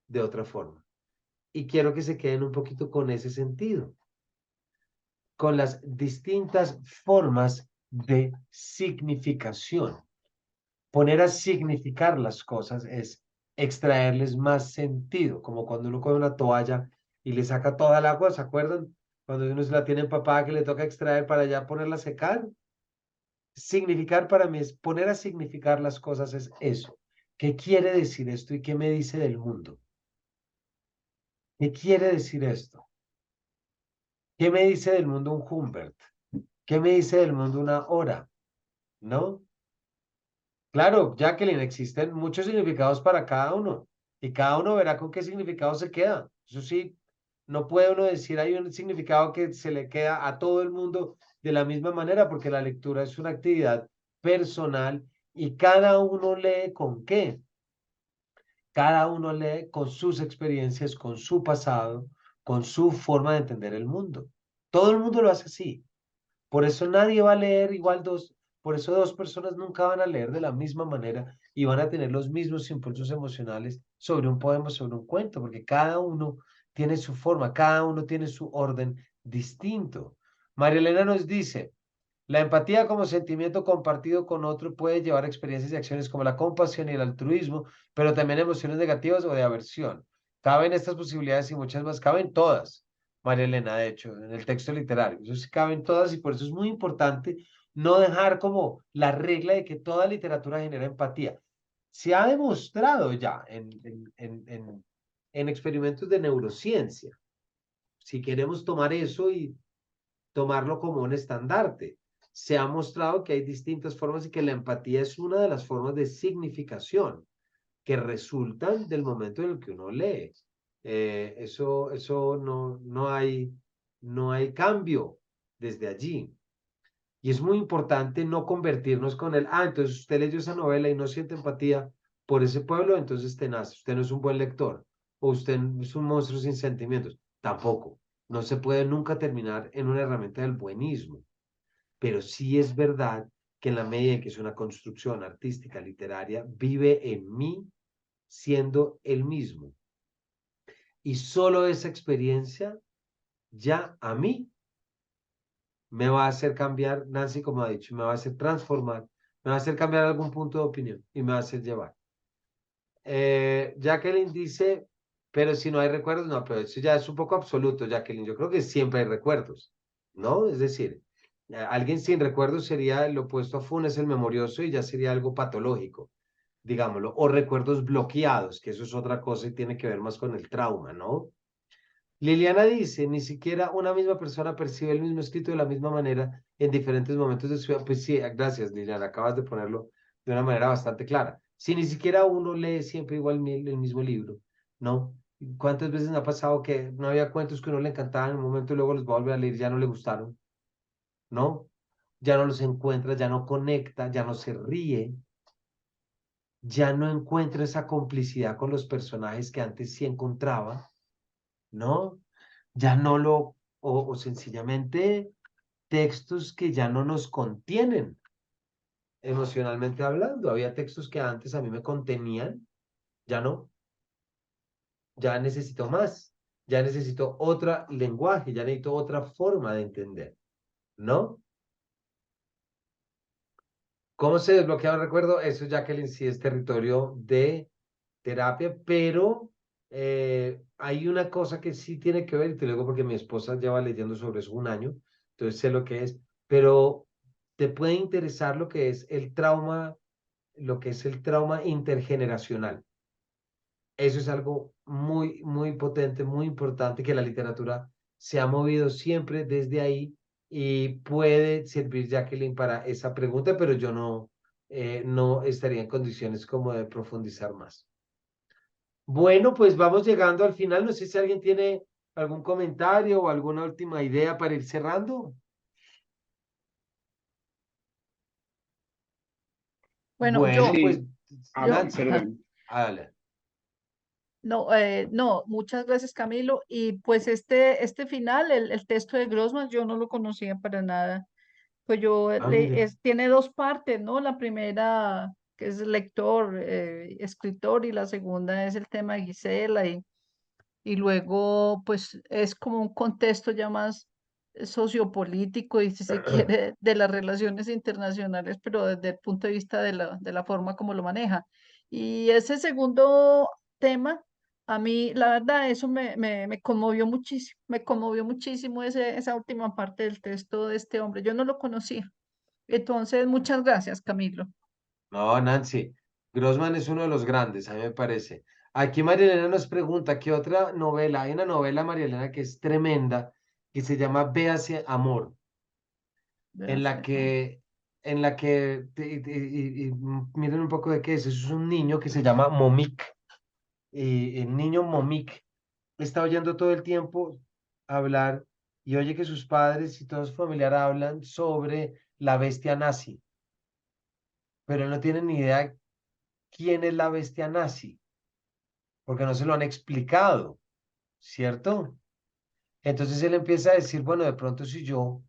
de otra forma. Y quiero que se queden un poquito con ese sentido, con las distintas formas de significación. Poner a significar las cosas es extraerles más sentido, como cuando uno coge una toalla y le saca toda el agua, ¿se acuerdan? Cuando uno se la tiene empapada que le toca extraer para ya ponerla a secar. Significar para mí es poner a significar las cosas, es eso. ¿Qué quiere decir esto y qué me dice del mundo? ¿Qué quiere decir esto? ¿Qué me dice del mundo un Humbert? ¿Qué me dice del mundo una hora? ¿No? Claro, Jacqueline, existen muchos significados para cada uno y cada uno verá con qué significado se queda. Eso sí, no puede uno decir hay un significado que se le queda a todo el mundo de la misma manera, porque la lectura es una actividad personal y cada uno lee con qué. Cada uno lee con sus experiencias, con su pasado, con su forma de entender el mundo. Todo el mundo lo hace así. Por eso nadie va a leer igual por eso dos personas nunca van a leer de la misma manera y van a tener los mismos impulsos emocionales sobre un poema, sobre un cuento, porque cada uno tiene su forma, cada uno tiene su orden distinto. María Elena nos dice, la empatía como sentimiento compartido con otro puede llevar a experiencias y acciones como la compasión y el altruismo, pero también emociones negativas o de aversión. Caben estas posibilidades y muchas más, caben todas. María Elena, de hecho, en el texto literario. Eso sí caben todas y por eso es muy importante no dejar como la regla de que toda literatura genera empatía. Se ha demostrado ya en experimentos de neurociencia. Si queremos tomar eso y tomarlo como un estandarte, se ha mostrado que hay distintas formas y que la empatía es una de las formas de significación que resultan del momento en el que uno lee. Eso no hay cambio desde allí. Y es muy importante no convertirnos con el, entonces usted leyó esa novela y no siente empatía por ese pueblo, entonces tenaz, usted no es un buen lector, o usted es un monstruo sin sentimientos. Tampoco. No se puede nunca terminar en una herramienta del buenismo. Pero sí es verdad que en la medida en que es una construcción artística, literaria, vive en mí siendo el mismo. Y solo esa experiencia ya a mí me va a hacer cambiar, Nancy, como ha dicho, me va a hacer transformar, me va a hacer cambiar algún punto de opinión y me va a hacer llevar. Jacqueline dice, pero si no hay recuerdos, no, pero eso ya es un poco absoluto, Jacqueline. Yo creo que siempre hay recuerdos, ¿no? Es decir, alguien sin recuerdos sería lo opuesto a Funes, el memorioso, y ya sería algo patológico, digámoslo, o recuerdos bloqueados, que eso es otra cosa y tiene que ver más con el trauma, ¿no? Liliana dice, ni siquiera una misma persona percibe el mismo escrito de la misma manera en diferentes momentos de su vida. Pues sí, gracias Liliana, acabas de ponerlo de una manera bastante clara. Si ni siquiera uno lee siempre igual el mismo libro, ¿no? ¿Cuántas veces me ha pasado que no había cuentos que uno le encantaban en un momento y luego los va a volver a leer, ya no le gustaron, ¿no? Ya no los encuentra, ya no conecta, ya no se ríe, ya no encuentra esa complicidad con los personajes que antes sí encontraba, ¿no? Ya no o sencillamente textos que ya no nos contienen emocionalmente hablando. Había textos que antes a mí me contenían, ya no, ya necesito más, ya necesito otro lenguaje, ya necesito otra forma de entender, ¿no? ¿Cómo se desbloquea un recuerdo? Eso, Jacqueline, sí es territorio de terapia, pero hay una cosa que sí tiene que ver, y te lo digo porque mi esposa lleva leyendo sobre eso un año, entonces sé lo que es, pero te puede interesar lo que es el trauma, lo que es el trauma intergeneracional. Eso es algo muy, muy potente, muy importante, que la literatura se ha movido siempre desde ahí y puede servir, Jacqueline, para esa pregunta, pero yo no estaría en condiciones como de profundizar más. Bueno, pues vamos llegando al final. No sé si alguien tiene algún comentario o alguna última idea para ir cerrando. Bueno, Bueno, pues Sí, Nancy, perdón. hágale. no, muchas gracias Camilo. Y pues este final, el texto de Grossman, yo no lo conocía para nada. Pues Mire. tiene dos partes, ¿no? La primera que es lector, escritor, y la segunda es el tema de Gisela, y luego pues es como un contexto ya más sociopolítico y si se quiere de las relaciones internacionales, pero desde el punto de vista de la forma como lo maneja. Y ese segundo tema, a mí la verdad eso me conmovió muchísimo esa última parte del texto de este hombre, yo no lo conocía. Entonces, muchas gracias, Camilo. No, Nancy, Grossman es uno de los grandes, a mí me parece. Aquí María Elena nos pregunta, ¿qué otra novela? Hay una novela, María Elena, que es tremenda, que se llama Véase Amor, en la Gracias. que, miren un poco de qué es. Eso es un niño que se llama Momik, y el niño Momik está oyendo todo el tiempo hablar y oye que sus padres y todo su familiar hablan sobre la bestia nazi, pero él no tiene ni idea quién es la bestia nazi, porque no se lo han explicado, ¿cierto? Entonces él empieza a decir, bueno, de pronto si yo,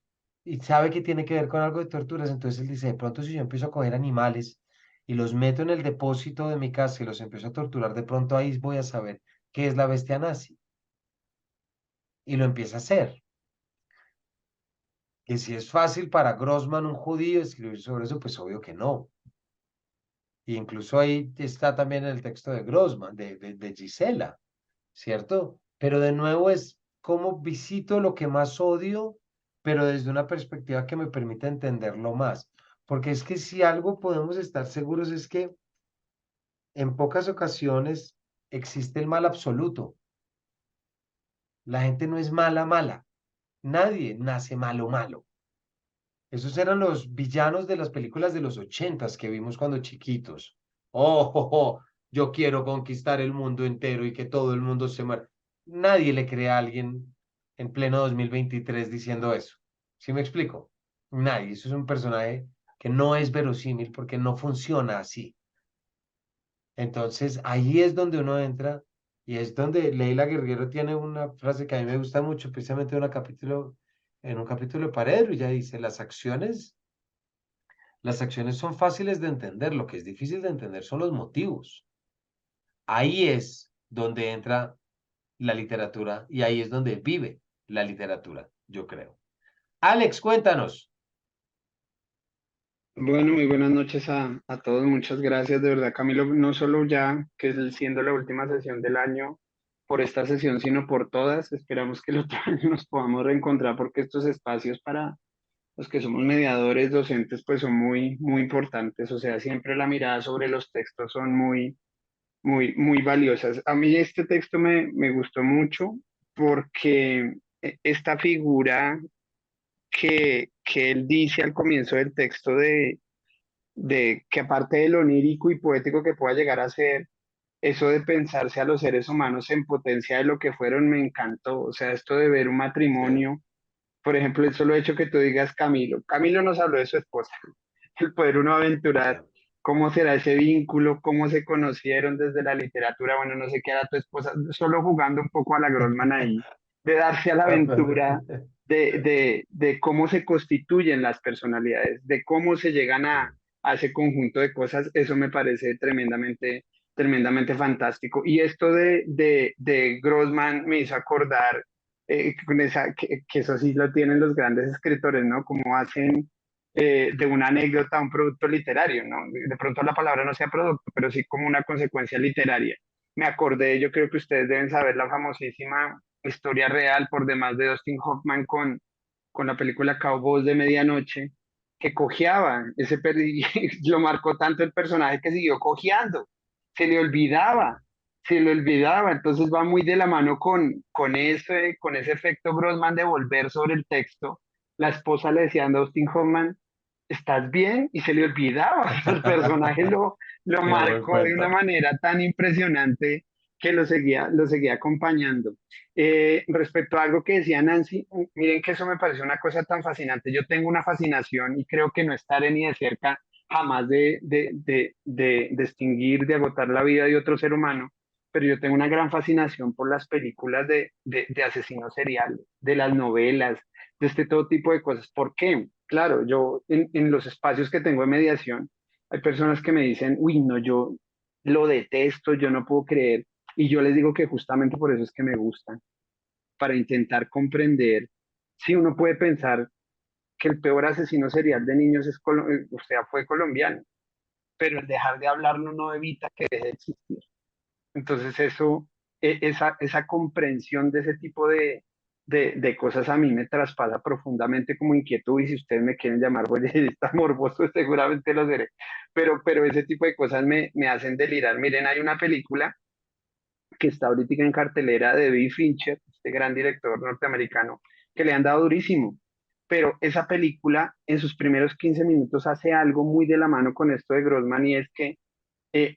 y sabe que tiene que ver con algo de torturas, entonces él dice, de pronto si yo empiezo a coger animales y los meto en el depósito de mi casa y los empiezo a torturar, de pronto ahí voy a saber qué es la bestia nazi. Y lo empieza a hacer. Que si es fácil para Grossman, un judío, escribir sobre eso, pues obvio que no. E incluso ahí está también el texto de Grossman, de Gisela, ¿cierto? Pero de nuevo es cómo visito lo que más odio, pero desde una perspectiva que me permita entenderlo más. Porque es que si algo podemos estar seguros es que en pocas ocasiones existe el mal absoluto. La gente no es mala, mala. Nadie nace malo, malo. Esos eran los villanos de las películas de los 80 que vimos cuando chiquitos. Oh, oh, oh, yo quiero conquistar el mundo entero y que todo el mundo se muera. Nadie le cree a alguien en pleno 2023 diciendo eso. ¿Sí me explico? Nadie. Eso es un personaje que no es verosímil porque no funciona así. Entonces, ahí es donde uno entra y es donde Leila Guerrero tiene una frase que a mí me gusta mucho, precisamente en un capítulo de Paredro, y ella dice, las acciones son fáciles de entender, lo que es difícil de entender son los motivos. Ahí es donde entra la literatura y ahí es donde vive la literatura, yo creo. Alex, cuéntanos. Bueno, muy buenas noches a todos. Muchas gracias, de verdad, Camilo, no solo ya que es siendo la última sesión del año por esta sesión, sino por todas. Esperamos que el otro año nos podamos reencontrar porque estos espacios para los que somos mediadores, docentes, pues son muy, muy importantes. O sea, siempre la mirada sobre los textos son muy, muy, muy valiosas. A mí este texto me gustó mucho porque esta figura que él dice al comienzo del texto de que aparte de lo onírico y poético que pueda llegar a ser, eso de pensarse a los seres humanos en potencia de lo que fueron me encantó. O sea, esto de ver un Sí. matrimonio, por ejemplo, el solo hecho que tú digas Camilo. Camilo nos habló de su esposa, el poder uno aventurar. ¿Cómo será ese vínculo? ¿Cómo se conocieron desde la literatura? Bueno, no sé qué era tu esposa, solo jugando un poco a la Grossman ahí, de darse a la aventura, de cómo se constituyen las personalidades, de cómo se llegan a ese conjunto de cosas, eso me parece tremendamente, tremendamente fantástico. Y esto de Grossman me hizo acordar con esa, que eso sí lo tienen los grandes escritores, ¿no? Como hacen de una anécdota un producto literario, ¿no? De pronto la palabra no sea producto, pero sí como una consecuencia literaria. Me acordé, yo creo que ustedes deben saber la famosísima historia real por demás de Dustin Hoffman con la película Cowboys de Medianoche, que cojeaba, lo marcó tanto el personaje que siguió cojeando, se le olvidaba, se le olvidaba, entonces va muy de la mano con ese efecto Grossman de volver sobre el texto. La esposa le decía a Dustin Hoffman, ¿estás bien? Y se le olvidaba, el personaje lo Qué buen marcó de una cuento. manera tan impresionante que lo seguía acompañando. Respecto a algo que decía Nancy, miren que eso me pareció una cosa tan fascinante. Yo tengo una fascinación y creo que no estaré ni de cerca jamás de extinguir, de agotar la vida de otro ser humano, pero yo tengo una gran fascinación por las películas de asesinos seriales, de las novelas, de este todo tipo de cosas. ¿Por qué? Claro, yo en los espacios que tengo de mediación, hay personas que me dicen, uy, no, yo lo detesto, yo no puedo creer, y yo les digo que justamente por eso es que me gustan, para intentar comprender si uno puede pensar que el peor asesino serial de niños o sea, fue colombiano, pero el dejar de hablarlo no evita que deje de existir. Entonces eso, esa comprensión de ese tipo de cosas a mí me traspasa profundamente como inquietud y si ustedes me quieren llamar voyerista morboso, seguramente lo seré, pero ese tipo de cosas me hacen delirar. Miren, hay una película que está ahorita en cartelera de David Fincher, este gran director norteamericano, que le han dado durísimo. Pero esa película en sus primeros 15 minutos hace algo muy de la mano con esto de Grossman y es que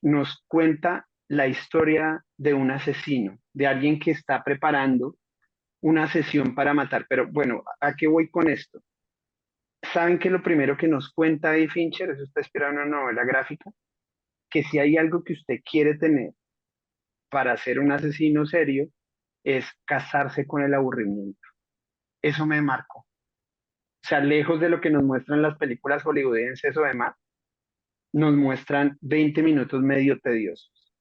nos cuenta la historia de un asesino, de alguien que está preparando una sesión para matar. Pero bueno, ¿a qué voy con esto? ¿Saben que lo primero que nos cuenta David Fincher, eso está inspirado en una novela gráfica, que si hay algo que usted quiere tener para ser un asesino serio, es casarse con el aburrimiento? Eso me marcó. O sea, lejos de lo que nos muestran las películas hollywoodenses o demás, nos muestran 20 minutos medio tediosos.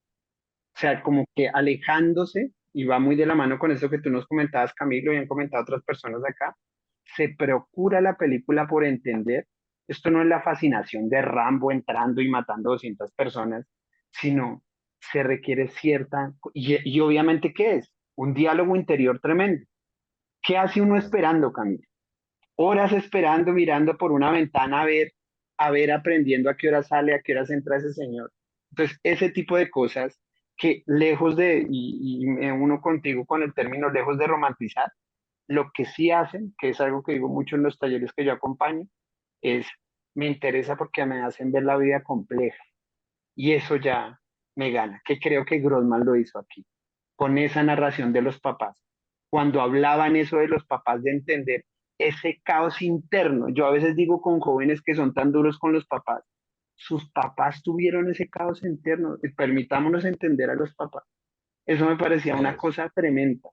O sea, como que alejándose, y va muy de la mano con eso que tú nos comentabas, Camilo, y han comentado otras personas acá, se procura la película por entender, esto no es la fascinación de Rambo entrando y matando 200 personas, sino se requiere cierta, y obviamente, ¿qué es? Un diálogo interior tremendo. ¿Qué hace uno esperando, Camilo? Horas esperando, mirando por una ventana a ver, aprendiendo a qué hora sale, a qué horas entra ese señor. Entonces, ese tipo de cosas que lejos de, y me uno contigo con el término, lejos de romantizar, lo que sí hacen, que es algo que digo mucho en los talleres que yo acompaño, es, me interesa porque me hacen ver la vida compleja. Y eso ya me gana, que creo que Grossman lo hizo aquí, con esa narración de los papás. Cuando hablaban eso de los papás, de entender ese caos interno. Yo a veces digo con jóvenes que son tan duros con los papás, sus papás tuvieron ese caos interno, y permitámonos entender a los papás. Eso me parecía una Eso. cosa tremenda.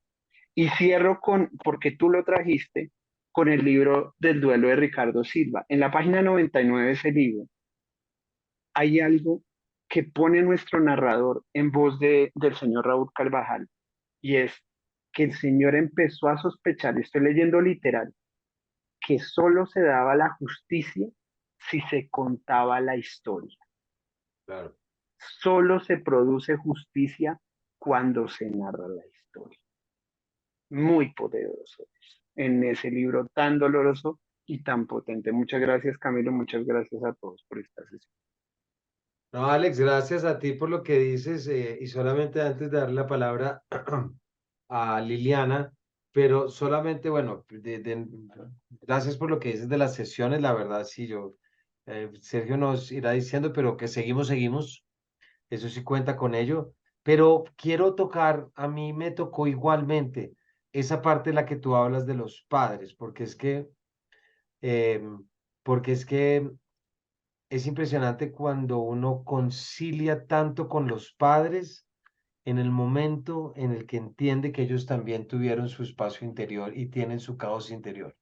Y cierro con, porque tú lo trajiste, con el libro del duelo de Ricardo Silva. En la página 99 de ese libro hay algo que pone nuestro narrador en voz del señor Raúl Carvajal, y es que el señor empezó a sospechar, estoy leyendo literal, que solo se daba la justicia si se contaba la historia. Claro. Solo se produce justicia cuando se narra la historia. Muy poderoso en ese libro tan doloroso y tan potente. Muchas gracias, Camilo. Muchas gracias a todos por esta sesión. No, Alex, gracias a ti por lo que dices y solamente antes de darle la palabra a Liliana, pero solamente, bueno, gracias por lo que dices de las sesiones, la verdad, sí, Sergio nos irá diciendo, pero que seguimos, eso sí cuenta con ello, pero quiero tocar, a mí me tocó igualmente esa parte en la que tú hablas de los padres, em, porque es que es impresionante cuando uno concilia tanto con los padres en el momento en el que entiende que ellos también tuvieron su espacio interior y tienen su caos interior.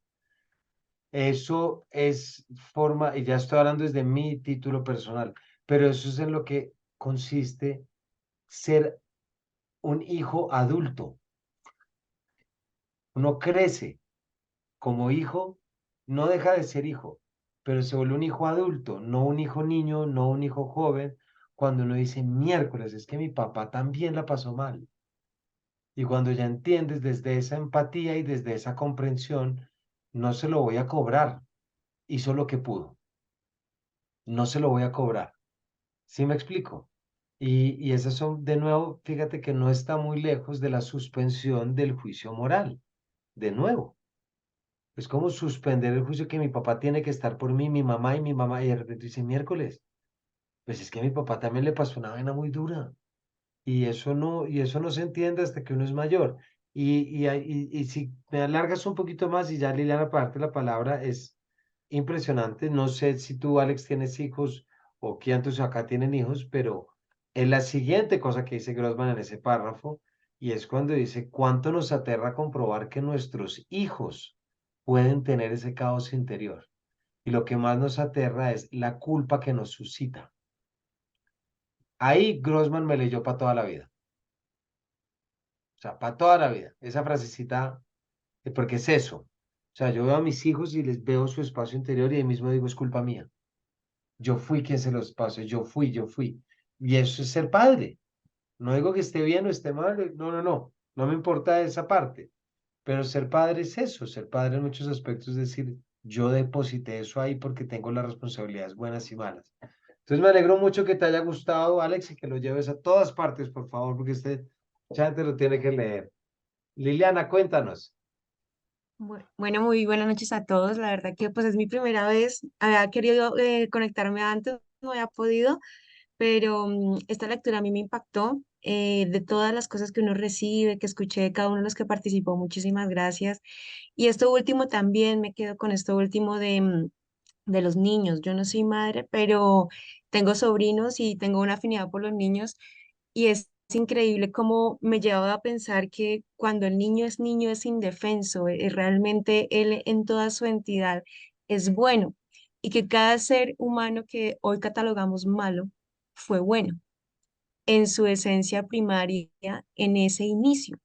Eso es forma, y ya estoy hablando desde mi título personal, pero eso es en lo que consiste ser un hijo adulto. Uno crece como hijo, no deja de ser hijo, pero se vuelve un hijo adulto, no un hijo niño, no un hijo joven, cuando uno dice miércoles, es que mi papá también la pasó mal. Y cuando ya entiendes desde esa empatía y desde esa comprensión, no se lo voy a cobrar, hizo lo que pudo, no se lo voy a cobrar. ¿Sí me explico? Y esas son, de nuevo, fíjate que no está muy lejos de la suspensión del juicio moral, de nuevo. Es como suspender el juicio que mi papá tiene que estar por mí, mi mamá, y de repente dice miércoles, pues es que a mi papá también le pasó una vaina muy dura. Y eso no se entiende hasta que uno es mayor. Y si me alargas un poquito más y ya Liliana, para darte la palabra, es impresionante. No sé si tú, Alex, tienes hijos o quiénes acá tienen hijos, pero es la siguiente cosa que dice Grossman en ese párrafo, y es cuando dice cuánto nos aterra comprobar que nuestros hijos pueden tener ese caos interior. Y lo que más nos aterra es la culpa que nos suscita. Ahí Grossman me leyó para toda la vida. O sea, para toda la vida. Esa frasecita, porque es eso. O sea, yo veo a mis hijos y les veo su espacio interior y ahí mismo digo, es culpa mía. Yo fui quien se los pasó, yo fui. Y eso es ser padre. No digo que esté bien o esté mal, no. No me importa esa parte. Pero ser padre es eso, ser padre en muchos aspectos es decir, yo deposité eso ahí porque tengo las responsabilidades buenas y malas. Entonces me alegro mucho que te haya gustado, Alex, y que lo lleves a todas partes, por favor, porque ya te lo tiene que leer. Liliana, cuéntanos. Bueno, muy buenas noches a todos. La verdad que pues es mi primera vez. Había querido conectarme antes, no había podido, pero esta lectura a mí me impactó. de todas las cosas que uno recibe, que escuché de cada uno de los que participó. Muchísimas gracias. Y esto último también, me quedo con esto último de los niños. Yo no soy madre, pero tengo sobrinos y tengo una afinidad por los niños y es increíble cómo me llevaba a pensar que cuando el niño es indefenso, realmente él en toda su entidad es bueno y que cada ser humano que hoy catalogamos malo fue bueno en su esencia primaria en ese inicio.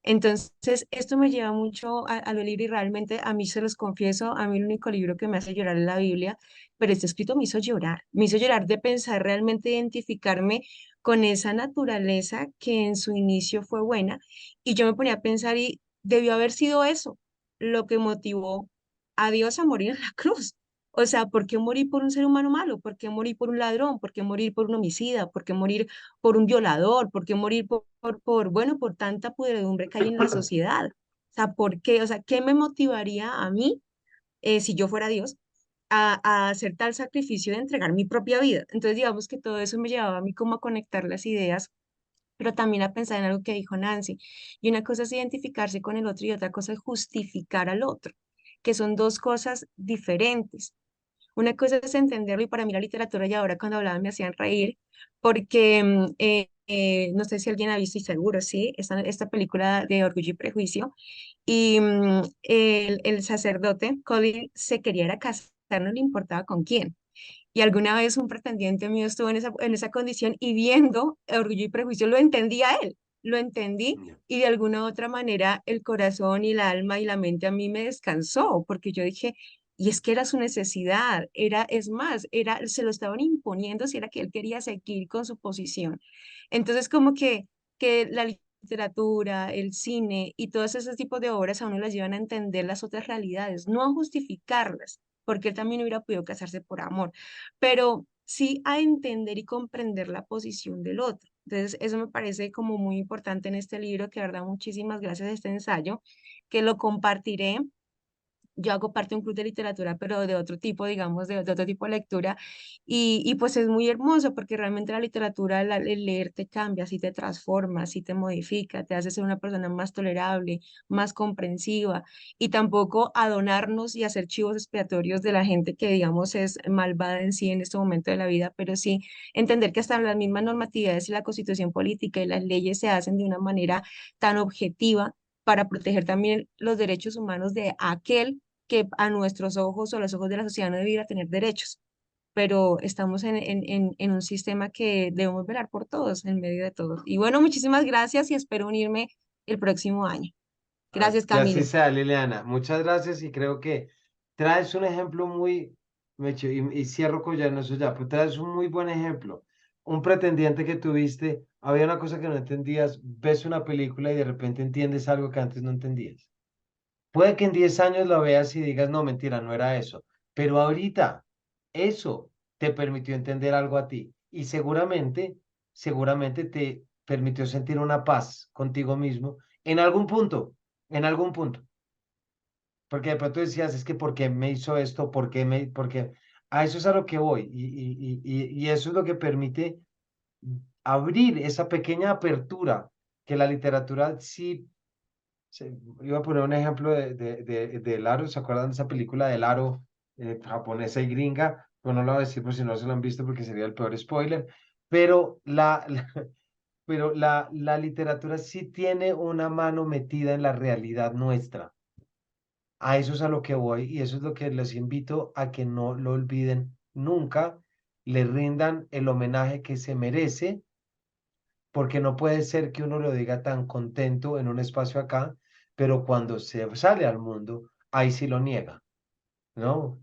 Entonces, esto me lleva mucho a lo libro y realmente a mí se los confieso, a mí el único libro que me hace llorar es la Biblia, pero este escrito me hizo llorar de pensar realmente identificarme con esa naturaleza que en su inicio fue buena y yo me ponía a pensar y debió haber sido eso lo que motivó a Dios a morir en la cruz. O sea, ¿por qué morir por un ser humano malo? ¿Por qué morir por un ladrón? ¿Por qué morir por un homicida? ¿Por qué morir por un violador? ¿Por qué morir bueno, por tanta pudredumbre que hay en la sociedad? O sea, ¿por qué? O sea, ¿qué me motivaría a mí, si yo fuera Dios, a hacer tal sacrificio de entregar mi propia vida? Entonces, digamos que todo eso me llevaba a mí como a conectar las ideas, pero también a pensar en algo que dijo Nancy. Y una cosa es identificarse con el otro y otra cosa es justificar al otro, que son dos cosas diferentes. Una cosa es entenderlo y para mí la literatura y ahora cuando hablaban me hacían reír porque no sé si alguien ha visto y seguro, sí, esta película de Orgullo y Prejuicio y el sacerdote Colin se quería era casar, no le importaba con quién. Y alguna vez un pretendiente mío estuvo en esa condición y viendo Orgullo y Prejuicio lo entendía a él, lo entendí Ya. y de alguna u otra manera el corazón y el alma y la mente a mí me descansó porque yo dije, y es que era su necesidad, es más, se lo estaban imponiendo si era que él quería seguir con su posición. Entonces como que la literatura, el cine y todos esos tipos de obras a uno las llevan a entender las otras realidades, no a justificarlas, porque él también hubiera podido casarse por amor, pero sí a entender y comprender la posición del otro. Entonces, eso me parece como muy importante en este libro, que de verdad muchísimas gracias a este ensayo, que lo compartiré. Yo hago parte de un club de literatura, pero de otro tipo, digamos, de otro tipo de lectura. Y pues es muy hermoso porque realmente la literatura, el leer te cambia, sí te transforma, sí te modifica, te hace ser una persona más tolerable, más comprensiva y tampoco adonarnos y hacer chivos expiatorios de la gente que, digamos, es malvada en sí en este momento de la vida, pero sí entender que hasta las mismas normatividades y la constitución política y las leyes se hacen de una manera tan objetiva para proteger también los derechos humanos de aquel que a nuestros ojos o a los ojos de la sociedad no debiera tener derechos, pero estamos en un sistema que debemos velar por todos, en medio de todos. Y bueno, muchísimas gracias y espero unirme el próximo año. Gracias, Que así Camilo. sea, Liliana. Muchas gracias y creo que traes un ejemplo muy, Mecho, y cierro con ya, no eso ya, pero traes un muy buen ejemplo. Un pretendiente que tuviste, había una cosa que no entendías, ves una película y de repente entiendes algo que antes no entendías. Puede que en 10 años lo veas y digas, no, mentira, no era eso. Pero ahorita, eso te permitió entender algo a ti y seguramente te permitió sentir una paz contigo mismo en algún punto. Porque de pronto decías, es que ¿por qué me hizo esto? Porque a eso es a lo que voy. Y eso es lo que permite abrir esa pequeña apertura que la literatura sí. Iba a poner un ejemplo de Aro. ¿Se acuerdan de esa película de Aro, japonesa y gringa? Pues no lo voy a decir por si no se lo han visto porque sería el peor spoiler. Pero la literatura sí tiene una mano metida en la realidad nuestra. A eso es a lo que voy y eso es lo que les invito a que no lo olviden nunca, le rindan el homenaje que se merece, porque no puede ser que uno lo diga tan contento en un espacio acá, pero cuando se sale al mundo, ahí sí lo niega, ¿no?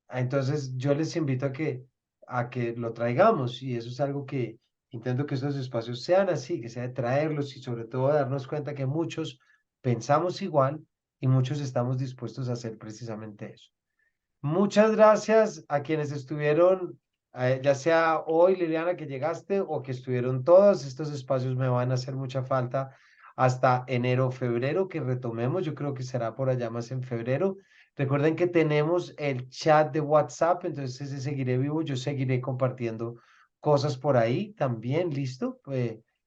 Entonces yo les invito a que lo traigamos y eso es algo que intento que estos espacios sean así, que sea de traerlos y sobre todo darnos cuenta que muchos pensamos igual y muchos estamos dispuestos a hacer precisamente eso. Muchas gracias a quienes estuvieron, ya sea hoy, Liliana, que llegaste o que estuvieron todos. Estos espacios me van a hacer mucha falta hasta enero, febrero, que retomemos. Yo creo que será por allá más en febrero. Recuerden que tenemos el chat de WhatsApp, entonces ese seguiré vivo. Yo seguiré compartiendo cosas por ahí también, ¿listo?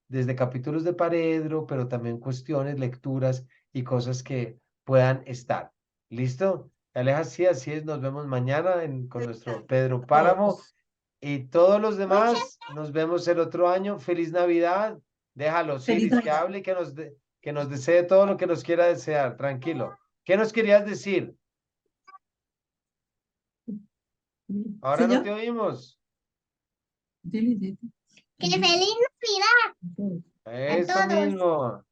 desde capítulos de Paredro, pero también cuestiones, lecturas y cosas que puedan estar. ¿Listo? Aleja, sí, así es. Nos vemos mañana con nuestro Pedro Páramo. Y todos los demás, nos vemos el otro año. Feliz Navidad. Déjalo, Feliz Siris, que Navidad. hable y que nos desee todo lo que nos quiera desear. Tranquilo. ¿Qué nos querías decir? Ahora no Señor, te oímos. dile. ¡Que feliz Navidad Eso a todos! mismo.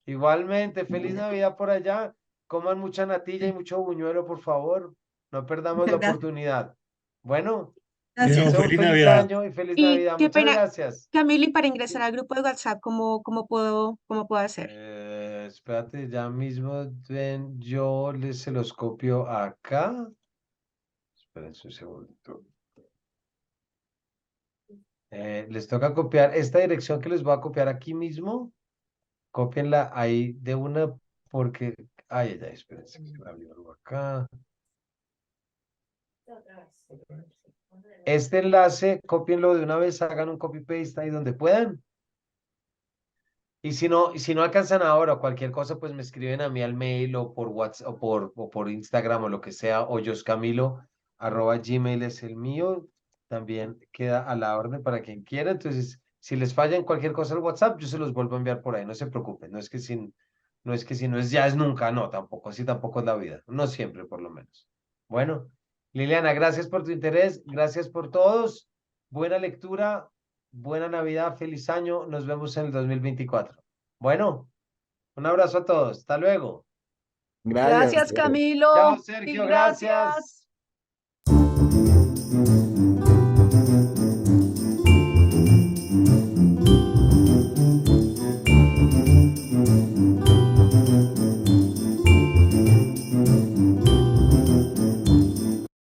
Igualmente, feliz Navidad por allá. Coman mucha natilla y mucho buñuelo, por favor. No perdamos la Muchas gracias. oportunidad. Bueno, Gracias. un Feliz feliz Navidad. año y feliz Y Navidad. qué Muchas pena, gracias. Camilo, y para ingresar al grupo de WhatsApp, ¿cómo puedo hacer? Espérate, ya mismo ven, yo se los copio acá. Esperen un segundo. Les toca copiar esta dirección que les voy a copiar aquí mismo. Cópienla ahí de una porque... Ay, ya, espérense, que se me abrió algo acá. Este enlace, cópienlo de una vez, hagan un copy-paste ahí donde puedan. Y si no alcanzan ahora o cualquier cosa, pues me escriben a mí al mail o por WhatsApp o por Instagram o lo que sea, o joscamilo@gmail es el mío. También queda a la orden para quien quiera. Entonces, si les falla en cualquier cosa el WhatsApp, yo se los vuelvo a enviar por ahí. No se preocupen. No es que si no es ya es nunca, no, tampoco. Así tampoco es la vida. No siempre, por lo menos. Bueno, Liliana, gracias por tu interés. Gracias por todos. Buena lectura. Buena Navidad, feliz año. Nos vemos en el 2024. Bueno, un abrazo a todos. Hasta luego. Gracias, Camilo. Chao, Y Sergio. gracias. Gracias.